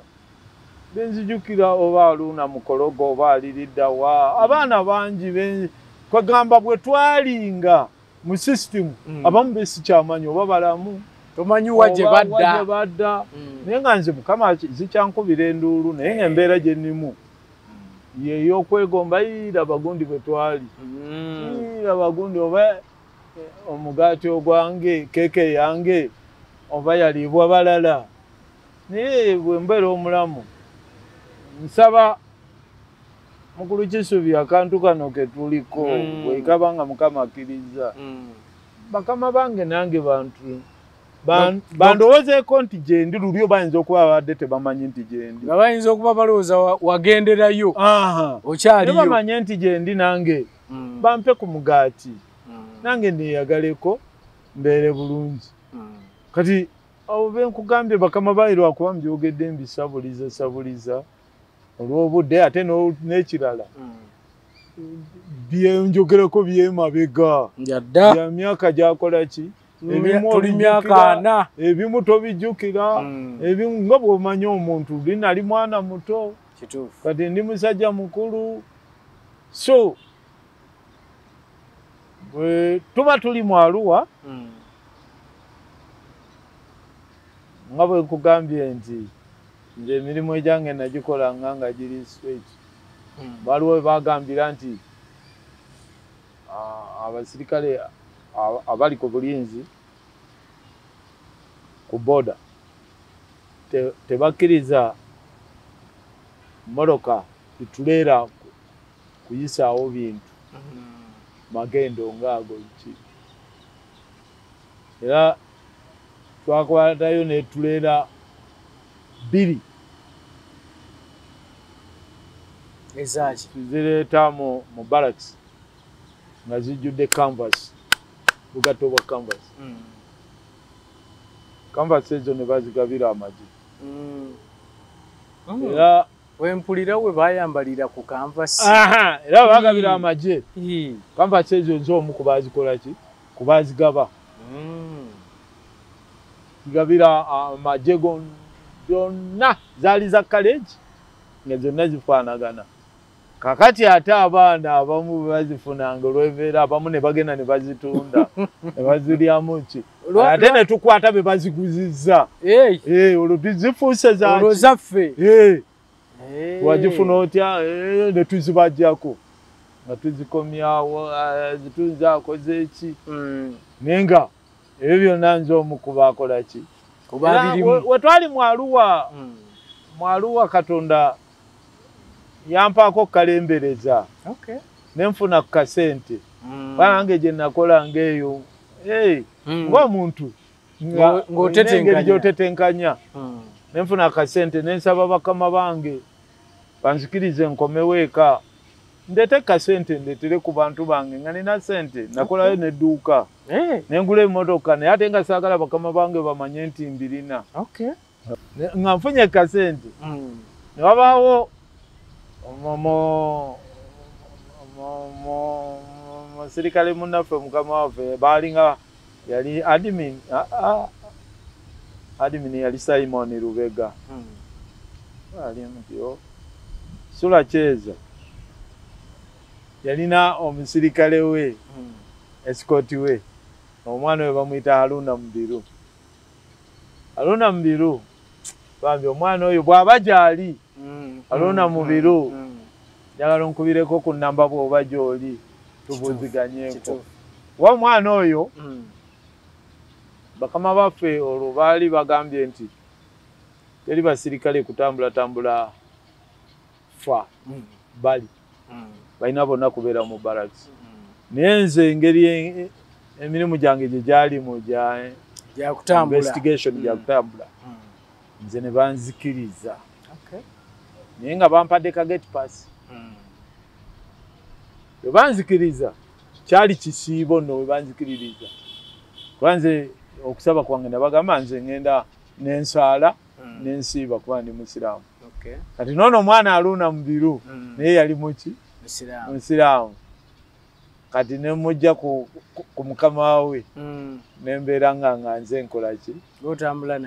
benzijukira oba aluna mukologo oba aliriddawa abaana bangi kwagamba bwe twalinga mu system abamu besikyamanyi oba balamu tomanyi waje badda naye nga nze Mukama zikyankubira enduulu naye ng'embeera gye nnimu yeyo okwegomba ira bagundi bwe twali ira bagundi oba omugaati ogwange keke yange oba yalibwa balala naye bwe mbeera omulamu nsaba mukulu Kisubi akantu kano ke tuliko bwe kabanga Mukama akkiriza bakama bange nange bantu bandowoozeeko nti gye ndi luli bayinza okuba babadde tebamanyi nti gye ndi nga bayinza okuba balowooza wagenderayo okyaliyo bamanye nti gye ndi nange bampe ku mugaati nange neeyagaleko mbeere bulungi kati abo benkugambye bakama bayi lwakuba mbyogedde mbisabuliza olw'obudde ate n'ekirala byenjogereko byemabega bya myaka gyakola ki tuli myaka 4 ebimu tobijjukira ebimu nga bw'omanyi omuntu linali mwana muto kati ndi musajja mukulu so bwe tuba tuli mu Arua nga bwe nkugambye nti nze emirimu egyange nagikola nga giri straight waliwo bagambira nti abasirikale abali ku bulinzi ku boda tebakkiriza mmotoka zituleera kuyisaawo bintu magendo ngaago ki era twakwatayo netuleera 2 ezaki tuzireeta mu barracks nga zijjudde canvas bugato bwa canvas canvas ezo ne bazigabira amagi era wempulira we bayambalira ku canvas era bagabira amagi canvas ezo nz'omu kubazikola ki kubazigaba zigabira amagi zonna zaali za college nga zonna zifaanagana kakati ate abaana abamu bazifunanga olw'embeera abamu ne bagenda ne bazitunda ne baziryamu ki ate ne tukwata be baziguzizza olwo zifuuse zaffe wagifuna otya ne tuzibajjako nga tuzikomyawo zituzaakoze eki naye nga ebyo byonna nze omu kubaakola ki we twali mu Arua Katonda yampaako kalembereza nenfuna ku kasente banange gye nakola ngaeyo ng'omuntu ng'otetenkanya nenfuna kasente nensaba bakama bange banzikirize nkomewo eka ndete kasente ndetere ku bantu bange nga nina sente nakolayo nedduuka nengula emmotoka naye ate nga saagala bakama bange bamanye nti mbirina nga nfunye kasente ne wabaawo musirikale munnaffe mukama waffe baalinga yali admin yali Simon Rubega ali mutyo sula kyeza yalina omusirikale we escort we omwana we bamuyita Haruna Mubiru bambi omwana oyo bw'aba gyali Haruna Mubiru njagala nkubireko ku namba bw'oba gy'oli tubuziganyeeko. Wa mwana oyo bakama baffe olwo baali bagambye nti teri basirikale kutambula fa bali balina bonna kubeera mu barracks. Naye nze engeri emirimu gyange gye gyalimu gya investigation gya kutambula nze ne banzikiriza naye nga bampadde ka gate pass. Bwe banzikiriza kyali kisiibo nno we banzikiririza kuba nze okusaba kwange nabagamba nze ngenda n'ensaala n'ensiiba kuba ndi musiraamu. Kati noono omwana aluuna mu biru naye yali muki musiraamu. Kati ne mujja ku mukama we nembeera nga nze nkola ki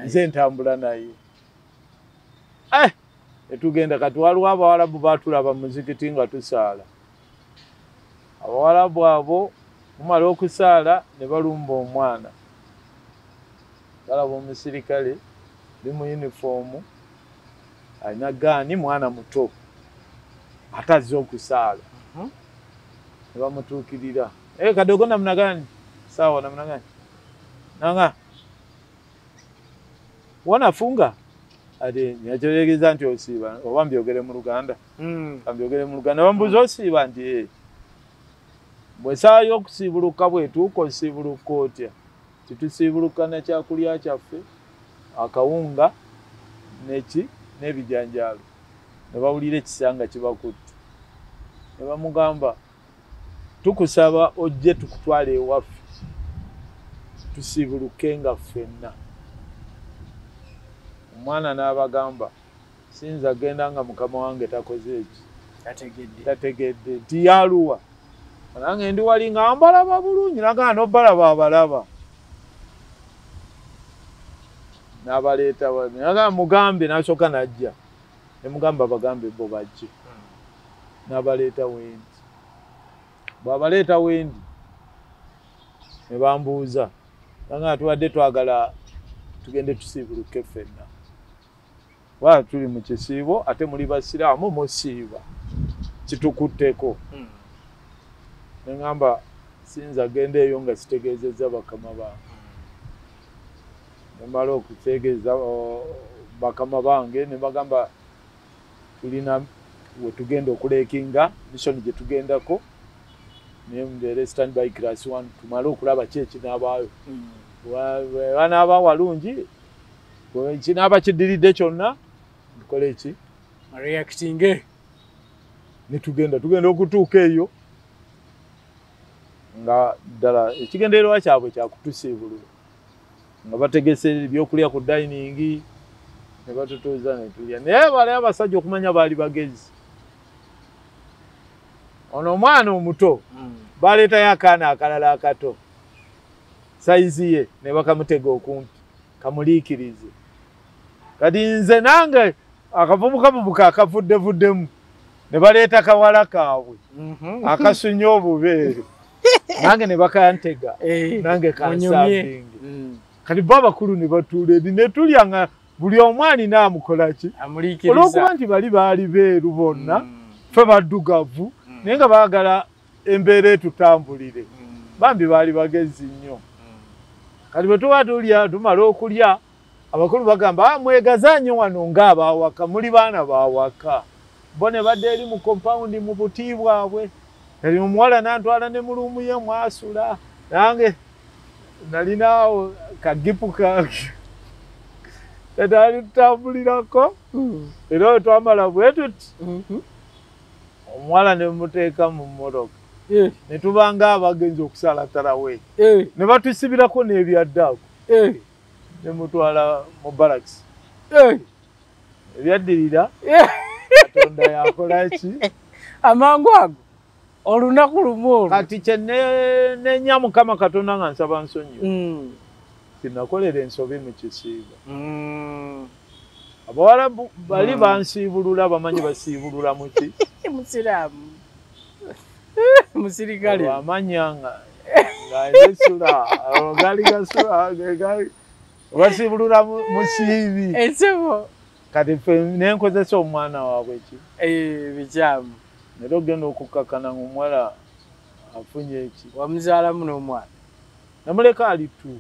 nze ntambula naye. Netugenda kati waliwo abawalabu baatulaba mu muzikiti nga tusaala. Abawalabu abo mumala okusaala ne balumba omwana. Balaba omusirikale ali mu yunifoomu alina gaani mwana muto atazze okusaala. Ne bamutuukirira kadogo namna gani sawa namna gani nanga wanafunga ate nyakyogeza nti osiiba oba mbyogere mu Luganda kambyogere mu Luganda bambuza osiiba nti bwe saa y'okusiibuluka bwetuuka osiibuluka otya titusiibuluka na kyakulya kyaffe akawunga n'ebijanjaalo ne bawulira ekisanga kibakutte ne bamugamba tukusaba ojje tukutwala ewaffe tusiibuluke nga ffenna. Omwana n'abagamba sinza genda nga mukama wange takoze eki tategedde nti yaluwa nange ndi wali nga mbalaba bulungi nagaa nobalaba abalaba n'abaleeta nagaa mugambe n'asooka najja ne mugamba bagambe bo bajje n'abaleeta wendi. Bw'abaleeta wendi ne bambuuza nga tubadde twagala tugende tusiibuluke ffenna wa tuli mu kisiibo ate muli basiraamu musiiba kitukutteko. Ne ngamba sinza genda eyo nga sitegeezezza bakama bange. Ne mala okutegeeza bakama bange ne bagamba tulina we tugenda okuleekinga mission gye tugendako naye mbeere standby class 1 tumale okulaba ki ekinaabaayo. Wanaaba walungi kinaaba kidiridde kyonna tukole ki reactinge ne tugenda okutuuka eyo nga ddala ekigendererwa kyabwe kyakutusiibulula nga bategese ebyokulya ku dining ne batutuuza ne tulya. Naye bali abasajja okumanya baali bagezi. Ono omwana omuto baleetayo akaana akalala akato saizi ye ne bakamutega okumpi kamuliikirize. Kati nze nange akavubukavubuka akavuddevuddemu ne baleeta kawala kaabwe akasunya obubeere nange ne bakantega nange kansabinge. Kati bo abakulu ne batuula eri ne tulya nga buli omwani naamukola ki olw'okuba nti baali beeru bonna ffe baddugavu naye nga baagala embeera etutambulire. Bambi baali bagezi nnyo. Kati bwe tuba tulya tumala okulya abakulu bagamba mwegazaanye wano ng'abaawaka muli baana baawaka. Bo ne badde eri mu compound mu buti bwabwe. Kati omuwala n'antwala ne mu luumu ye mwasula nange nalinaawo kagipu kange tetaali tutambulirako era we twamala bwe tuti omuwala ne muteeka mu mmotoka ne tubanga abagenzi okusala tarawe ne batusibirako n'ebyaddaako ne mutwala mu barracks ebyaddirira Katonda yakola ki amangu ago olunaku lumu olwo. Kati kye nenya Mukama Katonda nga nsaba nsonyiwa tinakolera ensobi mu kisiibo. Abawala bali bansiibulula bamanyi basiibulula muki musiraamu musirikale amanya nga esula gali gasula gali basiibulula musiibi ensebo. Kati ffe nenkozesa omwana waabwe ki bikyamu Nero genda okukakana ng'omuwala afunye eki. Wamuzaala muno omwana? Namuleka ali tu.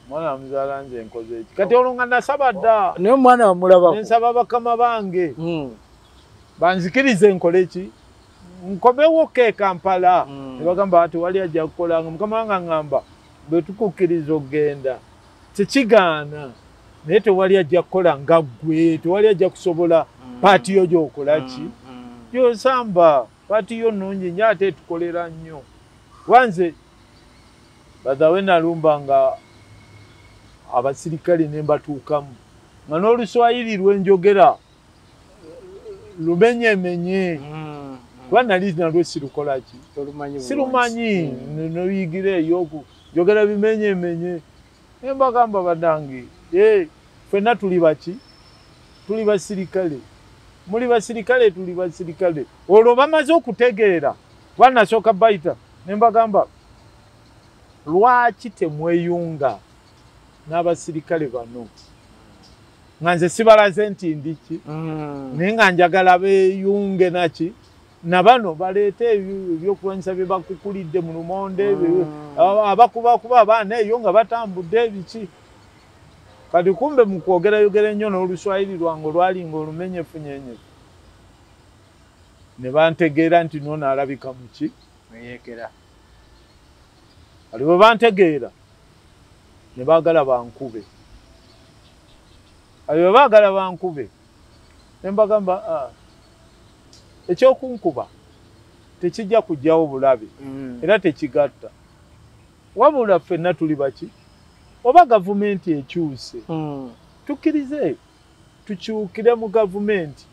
Mwana amuzaala nze nkoze eki. Kati olwo nga nasaba dda. Naye omwana wamulabako? Nsaba bakama bange. Banzikirize nkole eki? Nkomewoke e Kampala. Ne bagamba ati wali ajja kukolanga. Mukama wange aŋŋamba bwe tukukkiriza okugenda tekigaana. Naye tewali ajja kukola nga ggwe. Tewali ajja kusobola paati yo gy'okola ki? Gy'osamba. Paati yo nnungi nnyo ate tukolera nnyo. Wanze baddawe nalumba nga abasirikale ne mbatuukamu. Nga n'Oluswayiri lwenjogera lumenyemenye. Kuba nali nalwo sirukola ki? Sirumanyi. Noyigire eyo njogera bimenyemenye. Ne mbagamba baddange, ffenna tuli baki? Tuli basirikale. Muli basirikale, tuli basirikale. Olwo bamaze okutegeera. Banasooka bayita. Ne mbagamba, lwaki temweyunga n'abasirikale bano? Nga nze sibalaze nti ndiki. Naye nga njagala beeyunge naki? Na bano baleete ebyokulwanyisa bye bakukulidde mu lumonde, abakubakuba abaana eyo nga batambudde ebiki. Kati kumbe mu kwogerayogera ennyo n'Oluswayiri lwange olwali ng'olumenyefunyenyefu. Ne bantegeera nti n'ono alabika mu ki? Yeekera. Kati bwe bantegeera ne baagala bankube. Kati bwe baagala bankube ne mbagamba ekyokunkuba tekijja kujjawo bulabe era tekigatta. Wabula ffenna tuli baki? Oba gavumenti ekyuse tukkirize tukyukire mu gavumenti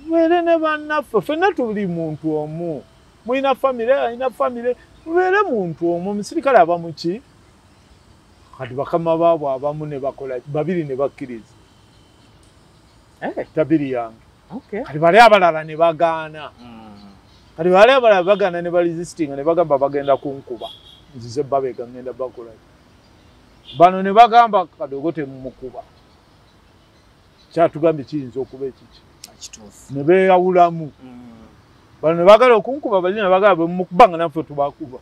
tubeere ne bannaffe. Ffenna tuli muntu omu. Mulina famire, alina famire, tubeere muntu omu. Omusirikale aba mu ki? Kati bakama baabo abamu ne bakola babiri ne bakkiriza. Tabiri yange. Kati bali abalala ne bagaana. Kati bali abalala bagaana ne balisistinga ne bagamba bagenda kunkuba. Nzize babega ngenda bakola. Bano ne bagamba kadogo temumukuba. Kyatugambye kiyinza okuba ekiki. Kituufu. Ne beeyawulamu. Bano ne bagala okunkuba bali ne bagala bemukubanga naffe tubakuba.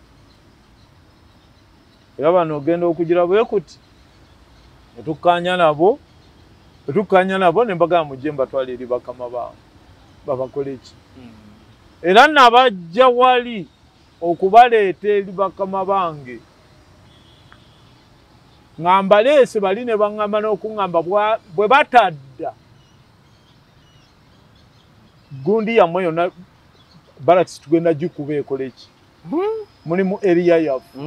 Era bano ogenda okugira bwe kuti. Ne tukkaanya nabo. Tukanya nabo ne mbagamba mujje mbatwale eri bakama baabo babakole ki. Era nabajja wali okubaleeta eri bakama bange ngamba leese bali ne baŋŋamba n'okuŋŋamba bwe batadda gundi yammwe yonna Barracks tugenda gikuba ekole ki. Mulimu eriya yaffe.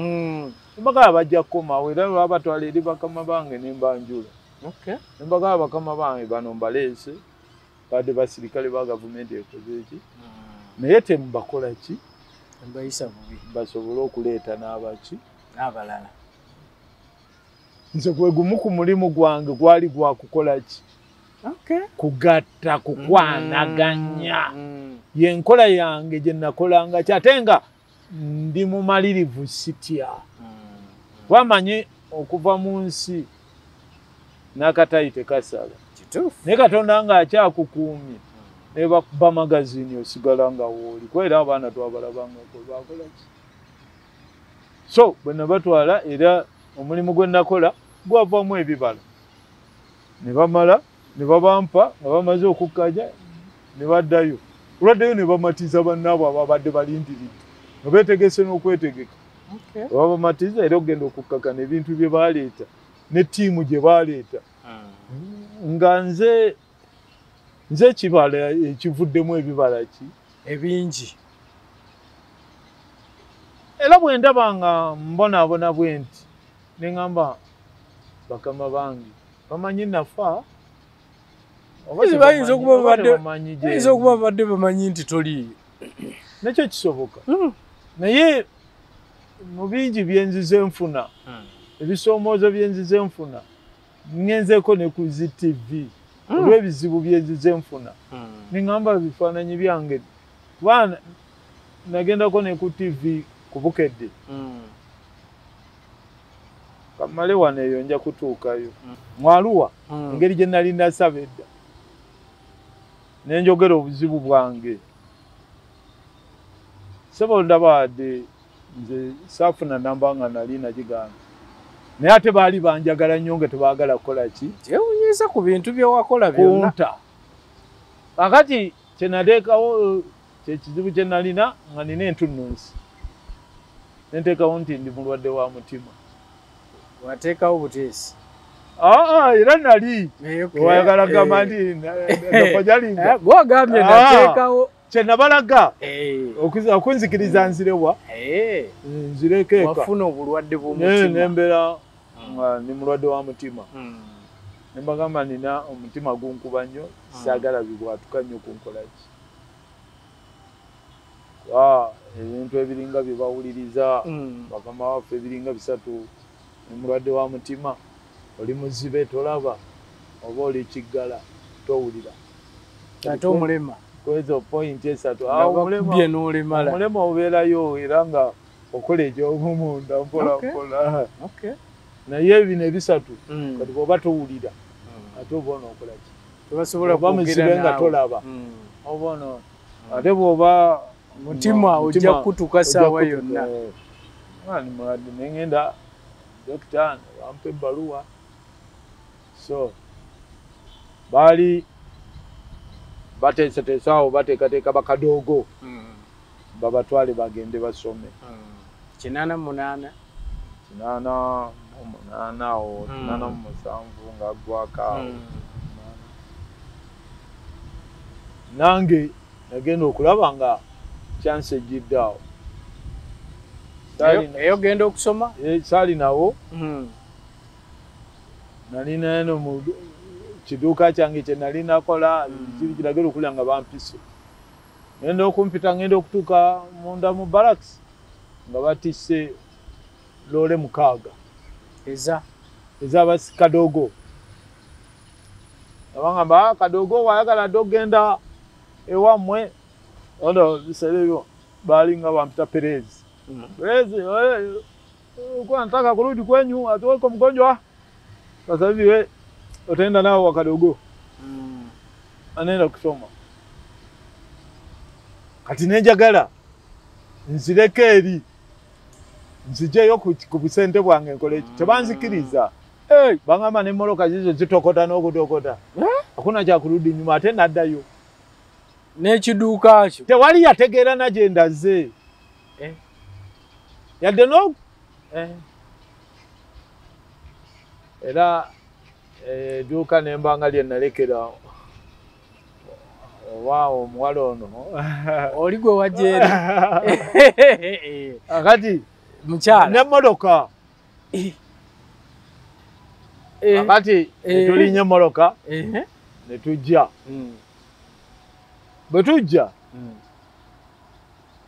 Mbagamba bajja kukomawo era lwabatwala eri bakama bange ne mbanjula. Nembaga bakama bange bano mbaleese badde basirikale ba gavumenti ekoze eki. Naye temubakola ki? Mbayisa bubi. Basobole okuleeta n'abaki? N'abalala. Nze gwe gumu ku mulimu gwange gwali gwa kukola ki? Kugatta, kukwanaganya. Yenkola yange gye nakolanga ate nga ndi mumalirivu sitya. Wamanyi okuva mu nsi n'akatayi tekasala. Kituufu. Naye Katonda nga akyakukuumye ne bakuba magazini osigala nga wooli. Kwera abaana twabalabangako bakola ki? So bwe nabatwala era omulimu gwe nakola gwavaamu ebibala. Ne bamala ne babampa nga bamaze okukkaja ne baddayo. Olwaddayo ne bamatiza bannaabo ababadde balindiridde nga beetegese n'okwetegeka. Babamatiza era okugenda okukkakana ebintu bye baaleeta ne ttiimu gye baaleeta. Nga nze ekibala ekivuddemu ebibala ki? Ebingi. Era bwe ndaba nga mbonaabona bwe nti ne ŋŋamba bakama bange bamanyi nafa. Bayinza okuba babadde bamanyi nti toliiyo. Nekyo kisoboka. Naye mu bingi bye nzize nfuna, ebisoomoozo bye nzize nfuna, ngenzeeko ne ku ZTV olw'ebizibu bye nzize nfuna. Ne ŋŋamba bifaananyi byange. Kuba nagendako ne ku TV ku Bukedde. Kamale wano eyo nja kutuukayo. Mwaluwa engeri gye nali nasaba edda. Ne njogera obuzibu bwange. sebo ndabadde nze saafuna namba nga nali nagigamba naye ate baali banjagala nnyo nga tebaagala kukola ki kyewunyiza ku bintu bye wakola byonna kunta kakati kyenateekawo kyekizibu kye nalina nga nina entunnunsi nenteekawo nti ndi mulwadde wa mutima wateekawo buteesi era nali wayagala gamba nti nakojalinga gwagambye nateekawo kyenabalaga okunzikiriza nzirewa nzireko eka wafuna obulwadde bw'omutima nembeera nga ndi mulwadde wa mutima nembagamba nina omutima gunkuba nnyo saagala bigwatuka nnyo kunkolaki ebintu ebiringa bye bawuliriza bakama waffe ebiringa 3 ni mulwadde wa mutima oli muzibe tolaba oba oli kiggala towulira ate omulema kwezo point esatu bakubye n'olemala omulema obeerayo era nga okola ekyobumunda mpola mpola naye bino ebisatu kati bw'oba towulira ate oba onookola ki tebasobola oba muzibe nga tolaba oba ono ate bw'oba mutima ojja kutuuka saawa yonna ni mulwadde nengenda dokita bampa ebbaluwa so baali bateeseteesaawo bateekateeka bakadoogo babatwale bagende basome 88 awo 87 nga gwakaawo nange nagenda okulaba nga chance ejjiddaawo eyo genda okusoma saalinawo nalina eno mu kiduuka kyange kye nali nakola kiri kiragera okulya nga bampise ngenda okumpita ngenda okutuuka munda mu barracks nga batisse loole 6 ez'abakadogo abangamba kadogo wayagala dde okgenda ewammwe ono biseera ebyo baali nga bampita Perezi Perezi kuwa nataka kurudi kwenyu atuweko mgonjwa sasa hivi we utaenda nao wakadogo anaenda kusoma kati nenjagala nzireke eri nzijeyo ku busente bwange nkole eki tebanzikiriza bangamba n'emmoloka zizo zitokota n'okutokota hakuna kyakurudi nyuma ate naddayo n'ekiduuka kyo tewali yategeera nagye ndaze yadde no era edduuka nembanga lye nalekera waawo omuwala ono oli gwe wajjeeri akati mukyala n'emmotoka akati tulinnya emmoloka ne tujja bwe tujja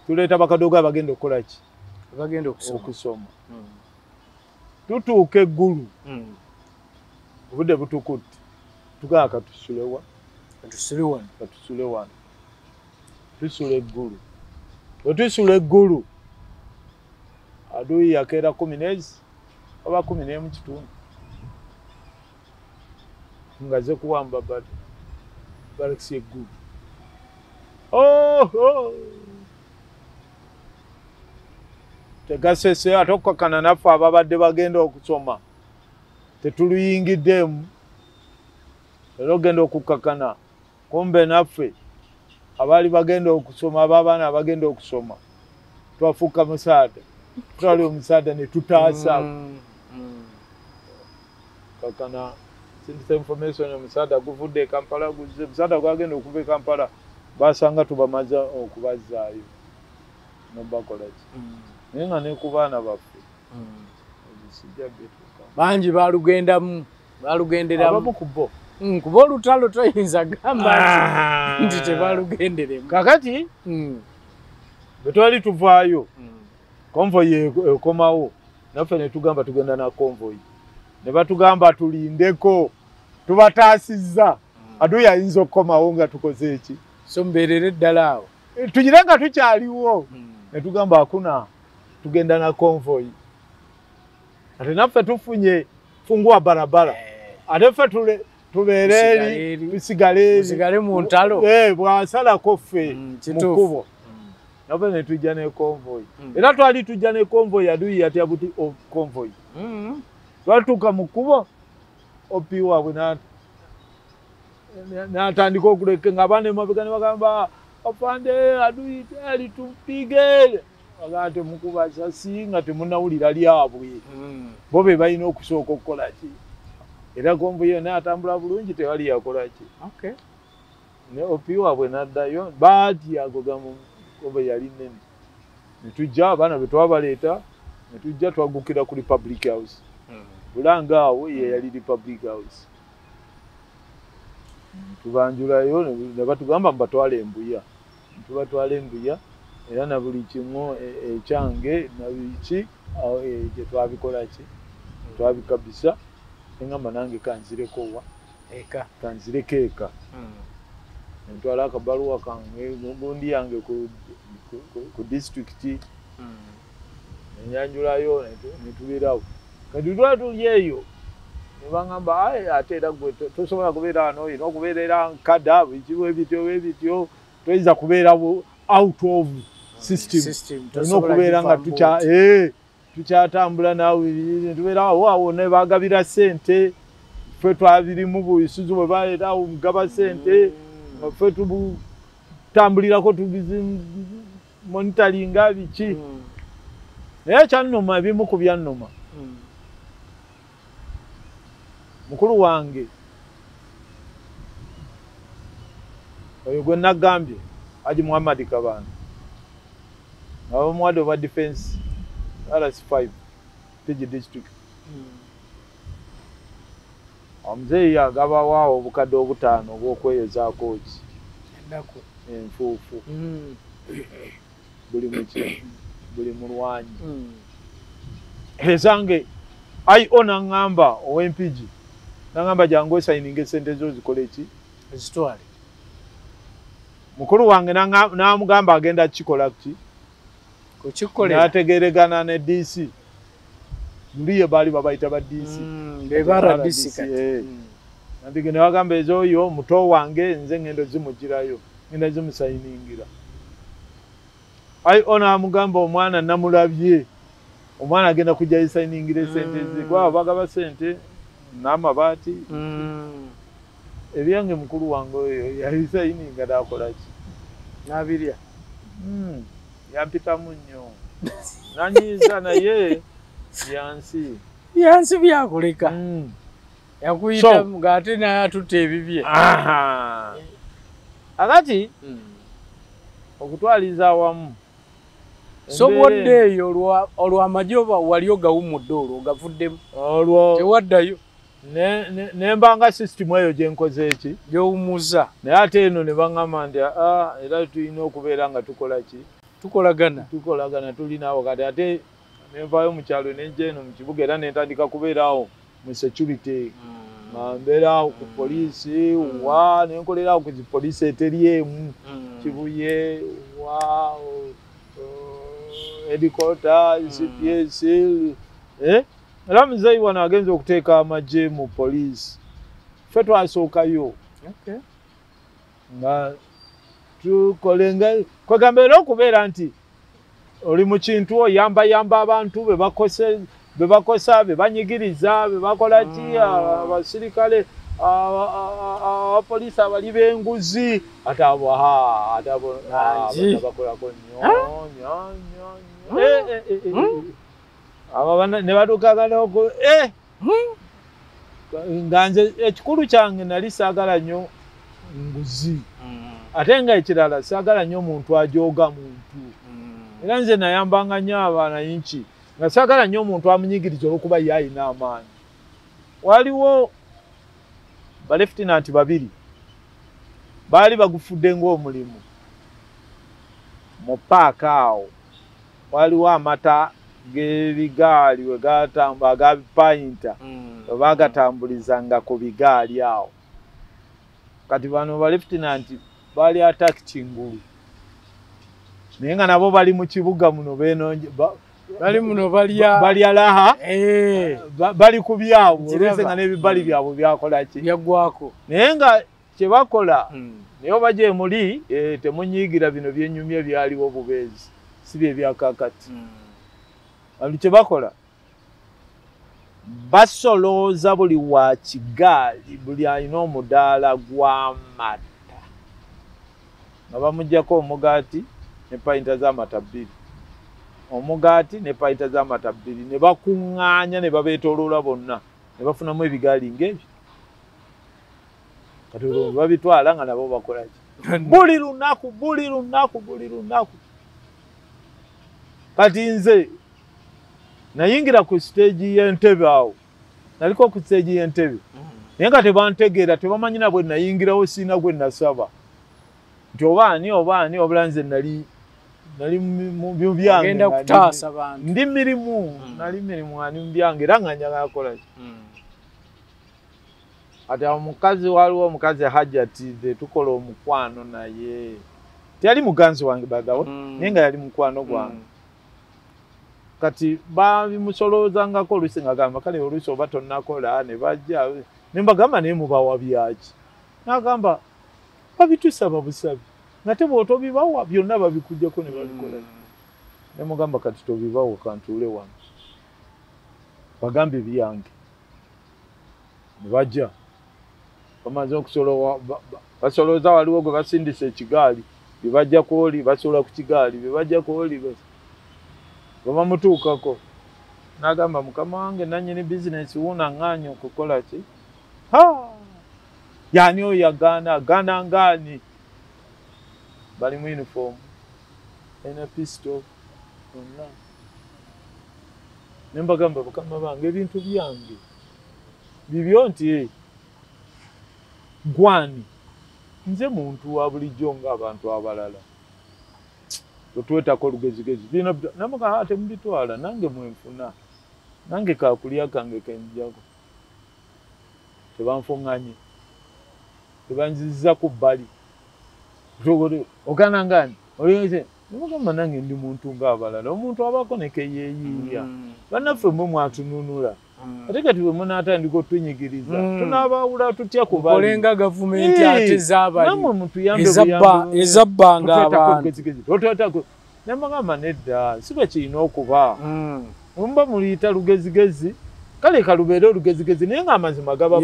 tuleeta bakadogo abagenda okukola ki bagenda okusoma tutuuka eggulu obudde butukutte tugaa katusulewa katusule wano tusula eggulu bwe tusula eggulu aduyi yakeera 10 oba 11 kitundu nga ze kuwamba barakisi eggulu tegasese ate okukakana naffe ababadde bagenda okusoma tetuluyingiddemu era ogenda okukakana kumbe naffe abaali bagenda okusoma ababaana abagenda okusoma twafuuka musaada tutwali omusaada ne tutaasa kakana sindisa information omusaada guvudde e Kampala guzze musaada gwagenda okuva e Kampala basanga tubamaza okubazaayo nobakola ki naye nga ne ku baana baffe ebisijja byetuuka bangi balugenderamu abamu ku bo kuba olutalo toyinza gamba nti tebalugenderemu kakati bwe twali tuvaayo konvoyi ekomawo naffe ne tugamba tugenda na konvoyi ne batugamba tulindeko tubataasizza aduyi ayinza okukomawo nga tukoze eki so mbeerere ddala awo tugire nga tukyaliwo ne tugamba hakuna tugenda na konvoyi ate naffe tufunye fungua barabara ate ffe tubeere eri tusigale mu ntalo bwasalako ffe mu kkubo nabo ne tujja ne convoy era twali tujja ne convoy adui yatya buti of convoy twatuka mu kubo opiwa bwe n'atandika okuleka nga abaana emabega ne bagamba afande adui tayali tumpige bagante mukuba sasi nga temunawulira lyabwe bo be balina okusooka okukola ki era convoy yonna atambula bulungi tewali yakola ki ne opiwa bwe n'addayo batya agogamu convoy yali nnene ne tujja abaana be twabaleeta ne tujja twagukira ku Republic House bulanga awo ye yali Republic House tubanjulayo ne batugamba mbatwale embuya tubatwala embuya era na buli kimu ekyange na biki awo gye twabikola ki twabikabisa engamba nange kanzireko wa kanzireko eka ntwala akabaluwa kange gundi yange ku district enyanjulayo netubirawo kadudwa tulyeyo nebangamba ate era gwe tosobola kubeera wano olina okubeerera nkada bikiwe bityo toyinza kubeera out of system olina okubeera nga tukyatambula naawe tubeera awo ne bagabira sente ffe twabirimu buisuzu bwe baleeta mugaba sente ffe tubutambulirako monitoringa biki naye kyannuma ebimu ku byannuma mukulu wange oyo gwe nagambye Haji Muhammad Kabanda omuwadde oba defense RS5 Tigi district omuzeeyi agabawo obukadde obutaano obw'okweyozaako ki enfuufu buli mulwanyi ezange ayo nangamba ow'empigi nangamba jangu osayininga esente zo zikole ki ezitwale mukulu wange namugamba agenda kikola ki nategeregana ne DC ndiye bali babayita ba DC bebara DC nabige nabagamba ezoyo muto wange nze ngendo zimugirayo ngenda zimusayiningira ayo namugamba omwana namulabye omwana agenda kujja yisayiningira sente zigwa bagaba sente n'amabaati ebyange mukulu wange oyo yayisayininga nakola ki nabirya yampitamu nnyo nanyiza naye yansi byakuleka yakuyita ng'ate naye atutte ebibye akati okutwaliza awamu so bwodde eyo olw'amagye oba wali ogawumudde olwo ogavuddemu tewaddayo nembanga system eyo gyenkoze eki gyowumuza naye ate eno ne baŋŋamba nti era tulina okubeera nga tukola ki tukolagana tulinaawo kati ate nenvaayo mu kyalo nejja eno mu kibuga era nentandika kubeeraawo mu security mbeeraawo ku poliisi wa nenkolerawo ku poliisi eteri emu kibuye wa headquarter CPS era muzeeyi wano agenza okuteeka amagye mu poliisi ffe twasookayo nga tukolenga kwegamba era okubeera nti oli mu kintu oyambayamba abantu bebakosa bebanyigiriza bebakola ki abasirikale abapoliisi abali b'enguzi ate abo bakolako abo ne batukaganako nga nze ekikulu kyange nali saagala nnyo nguzi ate nga ekirala saagala nnyo omuntu ajooga muntu era nze nayambanga nnyo abaana yinki nga saagala nnyo omuntu amunyigiriza olwokuba ye ayina amaanyi waliwo baleftinanti babiri baali bagufudde ng'omulimu mu paaka awo waliwo amata g'ebigaali we gatambula agapayinta we bagatambulizanga ku bigaali awo kati bano baleftinanti baali ataki kingulu naye nga nabo bali mu kibuga muno bali muno balya laha bali ku byabwe olwese nga n'ebibali byabwe byakola ki byaggwako naye nga kye bakola naye oba gye muli temunyiigira bino byenyumye byaliwo bubeezi si bye byakakati abantu kye bakola basolooza buli wa kigaali buli alina omudaala gw'amata nga bamuggyako omugaati ne payinta z'amata 2 omugaati ne payinta z'amata 2 ne bakuŋŋaanya ne babeetooloola bonna ne bafunamu ebigaali ng'ebyo kati olwo babitwala nga nabo bakola ki buli lunaku kati nze nayingira ku stage y'Entebbe awo naliko ku stage y'Entebbe naye nga tebantegeera tebamanyina bwe nayingirawo siina gwe nasaba nti obaani obulanze nali mu byange agenda kutaasa bantu ndi mirimu nali mirimu ani mu byange era nga njagala kola ati omukazi waliwo omukazi Hajati tukola omukwano naye teyali muganzi wange bagawo naye nga yali mukwano gwange kati babimusoloozangako oluusi nga gamba kale oluusi oba tonnakola ne bajja ne mbagamba naye mubawa byaki n'agamba babitusaba busabi nga te bw'otobibawa byonna babikuggyako ne babikola ne mugamba kati tobibawa kantuule wano bagambe byange ne bajja bamaze okusolowa basolooza waliwo gwe basindisa ekigaali bye bajja kwoli basola ku kigaali bye bajja kwoli bamutuukako n'agamba mukama wange nannyini bizinesi wuunaŋŋaanya okukola ki yaani oyo yagaana ngaani bali mu uniform ena pistol onna ne mbagamba mukama bange ebintu byange bibyo nti gwani nze muntu wa bulijjo ng'abantu abalala totwetako olugezigezi bino namuga ate mubitwala nange mwenfuna nange kakulya kange kenjako tebanfuŋŋanye tebanziza ku bbali ogana ngani oyinze namugamba nange ndi muntu ng'abalala omuntu abako nekeyeeyiiya bannaffe mwe mwatununula ate kati bwe munaatandika otunyigiriza tunaabawula tutya ku olenga gavumenti ate zaabali namwe mutuyambe ezabbanga abantu nemagamba nedda si bwe kirina okuba muba muliyita lugezigezi kale kalubeere olugezigezi naye ng'amazima gaba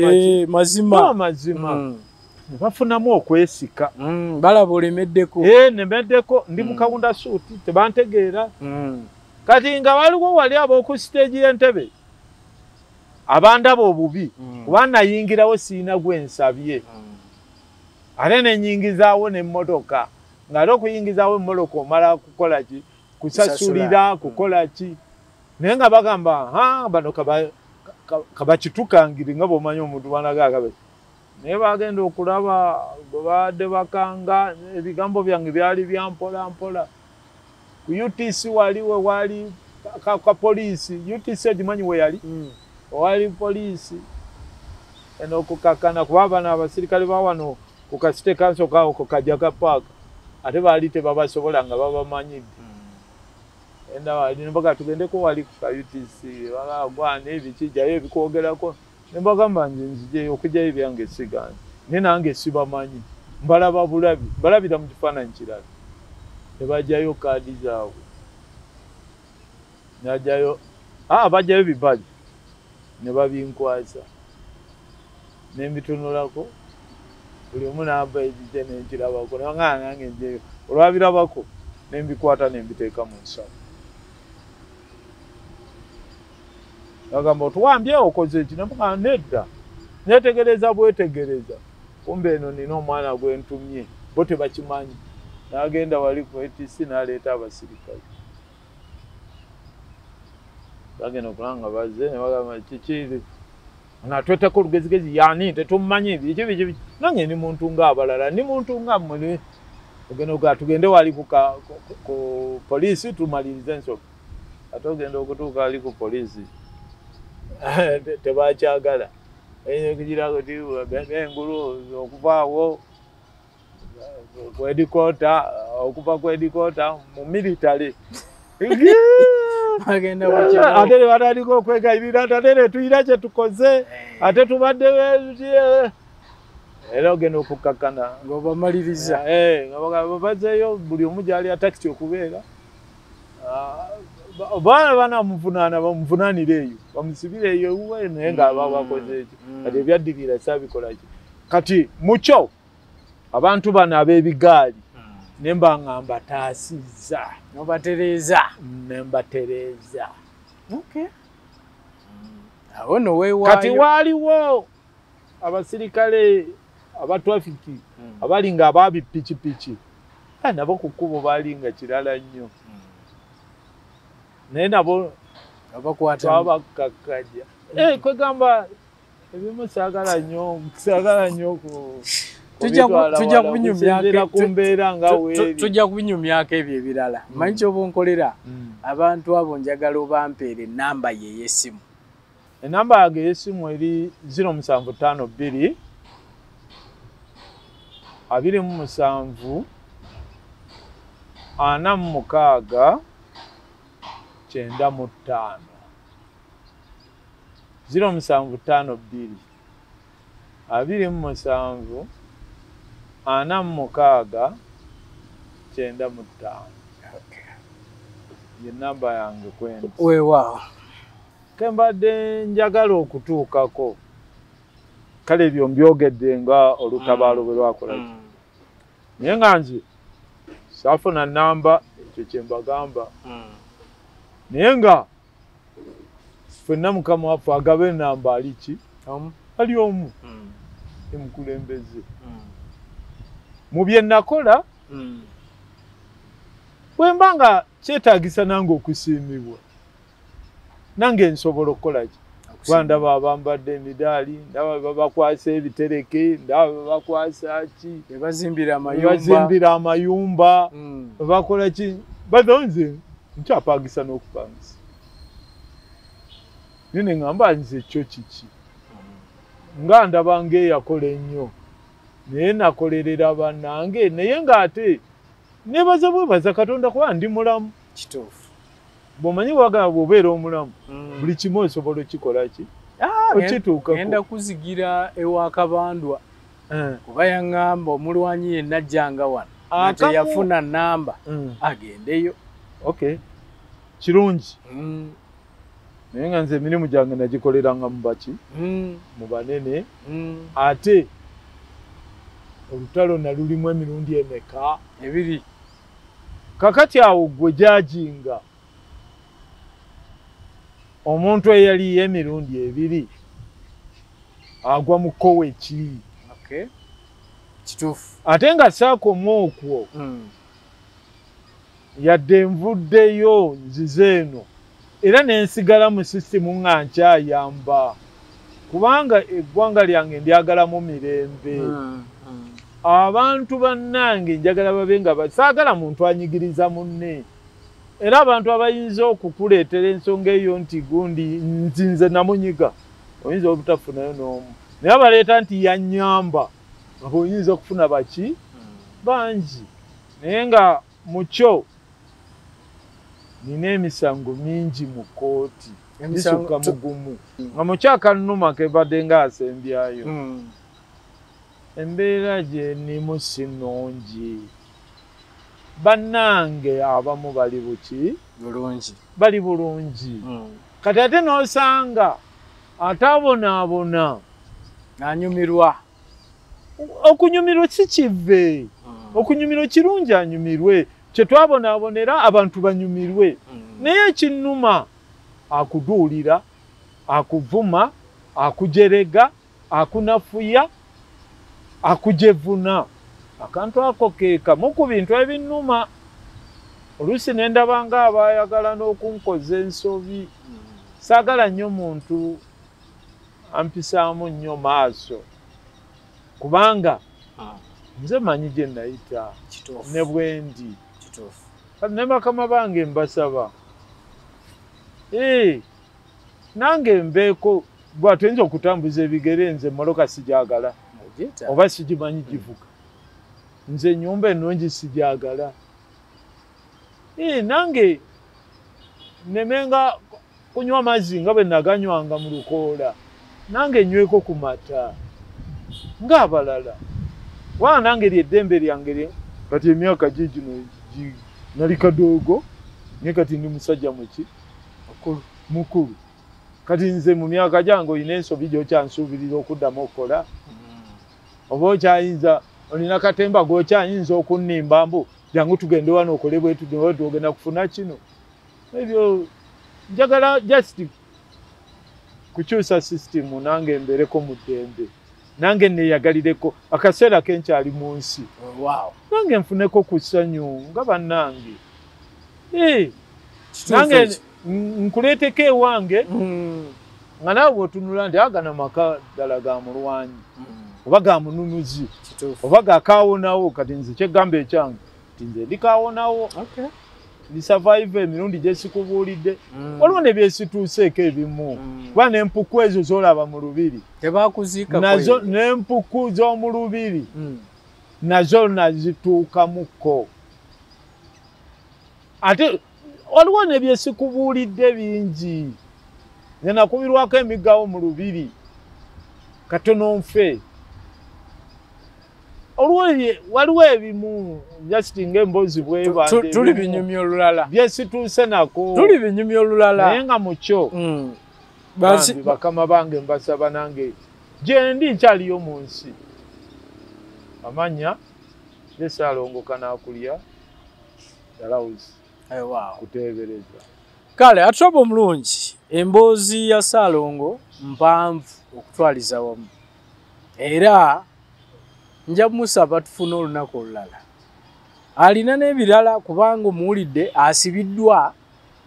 mazima ne bafunamu okwesika balaba olemeddeko nemeddeko ndi mu kawunda suuti tebantegeera kati nga waliwo wali ab'oku siteegi y'Entebbe abandaba obubi kuba nayingirawo siina gwe nsabye ate nenyingizaawo n'emmotoka ng'ate okuyingizaawo emmotoka omala kukola ki kusasulira kukola ki naye nga bagamba bano kabakitukangire nga bw'omanyi omuntu banagaagabe naye bagenda okulaba bwe babadde bakanga ebigambo byange byali bya mpola ku UTC wali ka poliisi UTC ogimanyi we yali wali poliisi eno okukakana kuba abana abasirikale ba wano ku kasite kanso kawo ku Kajaga Park ate baali tebabasobola nga babamanyidde enda wali nembaga tugendeko wali ku UTC bagagwane ebikijjayo ebikwogerako nembagamba nze nzije okujjayo ebyange sigani ne nange sibamanyi balabira mu kifaananyi kirala ne bajjayo kaadi zaabwe najjayo bajjayo bibaji ne babinkwasa nembitunulako buli omu n'aba ekijja nenkirabako naŋŋana nange njeyo olwabirabako nembikwata nembiteeka mu nsawo agamba otuwambye okoze eki nemuga nedda netegereza bwetegereza kumbe eno nina omwana gwentumye bo tebakimanyi n'agenda wali ku ATC n'aleeta abasirikale bagenda okulanga bazze ne bagamba kikiri natwetako olugezigezi yani tetumumanyi biki nange ndi muntu ng'abalala ndi muntu nga mmwe tugende wali ku poliisi tumalirize ensoko ate ogenda okutuuka wali ku poliisi tebakyagala kugirako ti engulu okuvaawo okuva ku edikota mu military ate batandika okwegayirira ate netuyira kye tukoze ate tubadde era ogenda okukkakkana ng'obamaliriza nga bazeeyo buli omu gyali atakiti okubeera baana banamuvunaana bamuvunaanira eyo bamusibire eyo ewuwe naye ng'aba bakoze ekyo kati ebyaddirira saabikolaki kati mukyo abantu bano ab'ebigaali ne mba nga mbataasizza nobatereeza nembatereeza awo noweewaayo kati waaliwo abasirikale abatrafiki abali nga abaabipikipiki nabo ku kkubo baali nga kirala nnyo naye nabo twabakakkaja kwegamba ebimu saagala nnyo tujja kubinyumyako ebyo ebirala manyi kyoba onkolera abantu abo njagala obampeera ennamba ye ey'essimu enamba yange ey'essimu eri 0752 27 46 95 0752 27 46 95 ye namba yange kwendi weewaawo kembadde njagala okutuukako kale ebyo mbyogedde nga olutabaalo bwe lwakolaki naye nga nze saafuna namba ekyo kye mbagamba naye nga ffenna mukama waffe agaba enamba ali ki ali omu emukulembeze mu bye nakola bwe mba nga kyetaagisa nange okusiimibwa nange nsobola okukola ki kuba ndaba abambadde emidaali ndaba babakwasa ebitereke ndaba babakwasa ki bebazimbira amayumba bakola ki bazonze nkyapangisa n'okupangisa nine ngamba nze kyo kiki nga ndaba ng'eyakola ennyo naye nakolerera bannange naye ng'ate nebaza bwebaza Katonda kuba ndi mulamu kituufu bw'omanyi wagala bw'obeera omulamu buli kimu osobola okikola ki okituukako genda kuzigira ewa Kabandwa kuba yaŋŋamba omulwanyi yenna ajjanga wano ate yafuna namba agendeyo kirungi naye nga nze emirimu gyange nagikoleranga mu baki mu banene ate olutalo nalulimu emirundi emeka ebiri kakati awo gwe jajinga omuntu eyaliyo emirundi ebiri agwa mu kkowe ki kituufu ate nga saakoma okwo yadde nvuddeyo nzize eno era nensigala mu sisitimu nga nkyayamba kubanga eggwanga lyange ndyagalamu mirembe abantu bannange njagala babe nga saagala muntu anyigiriza munne era abantu abayinza okukuleetera ensonga eyo nti gundi nzinze namunyiga oyinza obutafunayo n'omu naye abaleeta nti yannyamba nga oyinza okufuna baki bangi naye nga mukyo nina emisango mingi mu kooti bisukka mugumu nga mukyakannuma kebadde ng'asembyayo embeera gye nimu si nnungi bannange abamu bali buki bali bulungi kati ate n'osanga ataabonaabona anyumirwa okunyumirwa si kive okunyumirwa kirungi anyumirwe kye twabonaabonera abantu banyumirwe naye ekinnuma akuduulira akuvuma akujerega akunafuya akujevuna akantu ako keekamu ku bintu ebinnuma oluusi ne ndaba nga abaayagala n'okunkoza ensobi saagala nnyo muntu ampisaamu nnyo maaso kubanga nze manyi gye nayita ne bwendi ne bakama bange mbasaba nange mbeeko bw'ate nza okutambuza ebigere nze moloka sigyagala oba sigimanyi givuga nze ennyumba ennungi sigyagala nange nemenga kunywa amazzi nga bwe naganywanga mu lukoola nange nyweko ku mata ng'abalala. Nange ly'eddembe lyange kati emyaka gino nali kadoogo naye kati ndi musajja mukulu. Kati nze mu myaka gyange olina ensobi gy'okyansuubirira okuddamu okukola. Oba okyayinza olina katemba g'okyayinza okunnimba mbu jangu tugende wano okole bwe tugenda kufuna kino. Ebyo njagala just kukyusa system nange mbereko mu ddembe. Nange neyagalireko akaseera kenkyali mu nsi. Nange nfuneko ku ssanyu nga bannange. Nange nkuleeteko ewange nga naawe bw'otunula nti agana maka ddala ga mulwanyi oba ga mununuzi oba gakaawonawo. Kati nze kyegamba ekyange nti nze ndikaawonawo ndi survive emirundi gye sikubuulidde. Waliwo ne byesituuseeko ebimu kuba n'empuku ezo z'olaba mu lubiri nazo n'empuku z'omu lubiri nazo nazituukamukko. Ate waliwo ne byesikubuulidde bingi. Nze nakubirwako emigawo mu lubiri katono nfe. Waliwo ebimu just ng'emboozi bwebadde tuli binyumi olulala byesituuse nako tuli binyumi olulala naye nga mukyo bakama bange mbasaba nange gye ndi nkyaliyo mu nsi. Amanya Saalongo Kanaakulya Dalawuzi kuteebereza. Kale atoba omulungi emboozi ya Saalongo mpanvu okutwaliza wamu era nja musaba tufuna olunaku olulala. Alina n'ebirala kubanga omuwulidde asibiddwa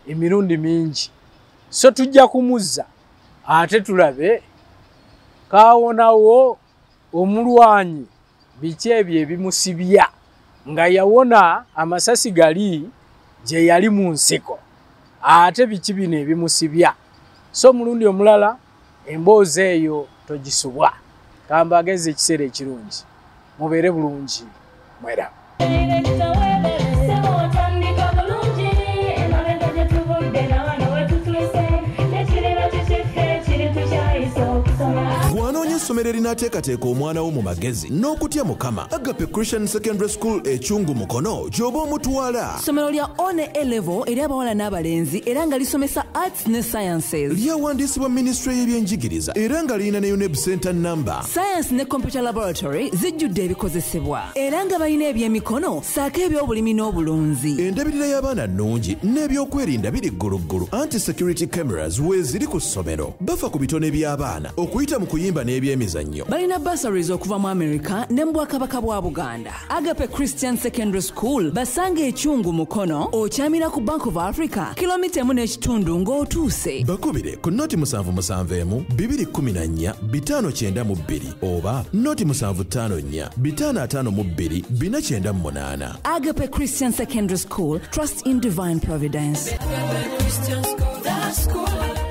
emirundi mingi. So tujja kumuzza ate tulabe kaawonawo omulwanyi biki ebyo ebimusibya nga yawona amasasi gali gye yali mu nsiko ate biki bino ebimusibya. So mulundi omulala emboozi eyo togisubwa. Kamba ageze ekiseera ekirungi. Mubeere bulungi mwera. Gwanoonye essomero erinaateekateeka omwana wo mu magezi n'okutya Mukama. Agape Christian Secondary School Ekyungu Mukono gy'oba omutwala. Ssomero lya one A-level eri abawala n'abalenzi era nga lisomesa arts ne sciences. Lyawandiisibwa Ministry y'ebyenjigiriza era nga lirina ne UNEB Center number. Science ne computer laboratory zijjudde ebikozesebwa era nga balina ebyemikono saako eby'obulimi n'obulunzi. Endabirira y'abaana nnungi n'ebyokwerinda biri gguluggulu. Anti-security cameras weeziri ku ssomero. Bafa ku bitone by'abaana okuyita mu kuyimba n'ebyemizannyo. Balina bursaries okuva mu America ne mu Bwakabaka bwa Buganda. Agape Christian Secondary School basanga Ekyungu Mukono okyamira ku Bank of Africa kilomita 1.5 ng'otuuse. Bakubire ku noti 771 214 592 oba noti 754 552 498. Agape Christian Secondary School, trust in divine providence. Agape Christian School,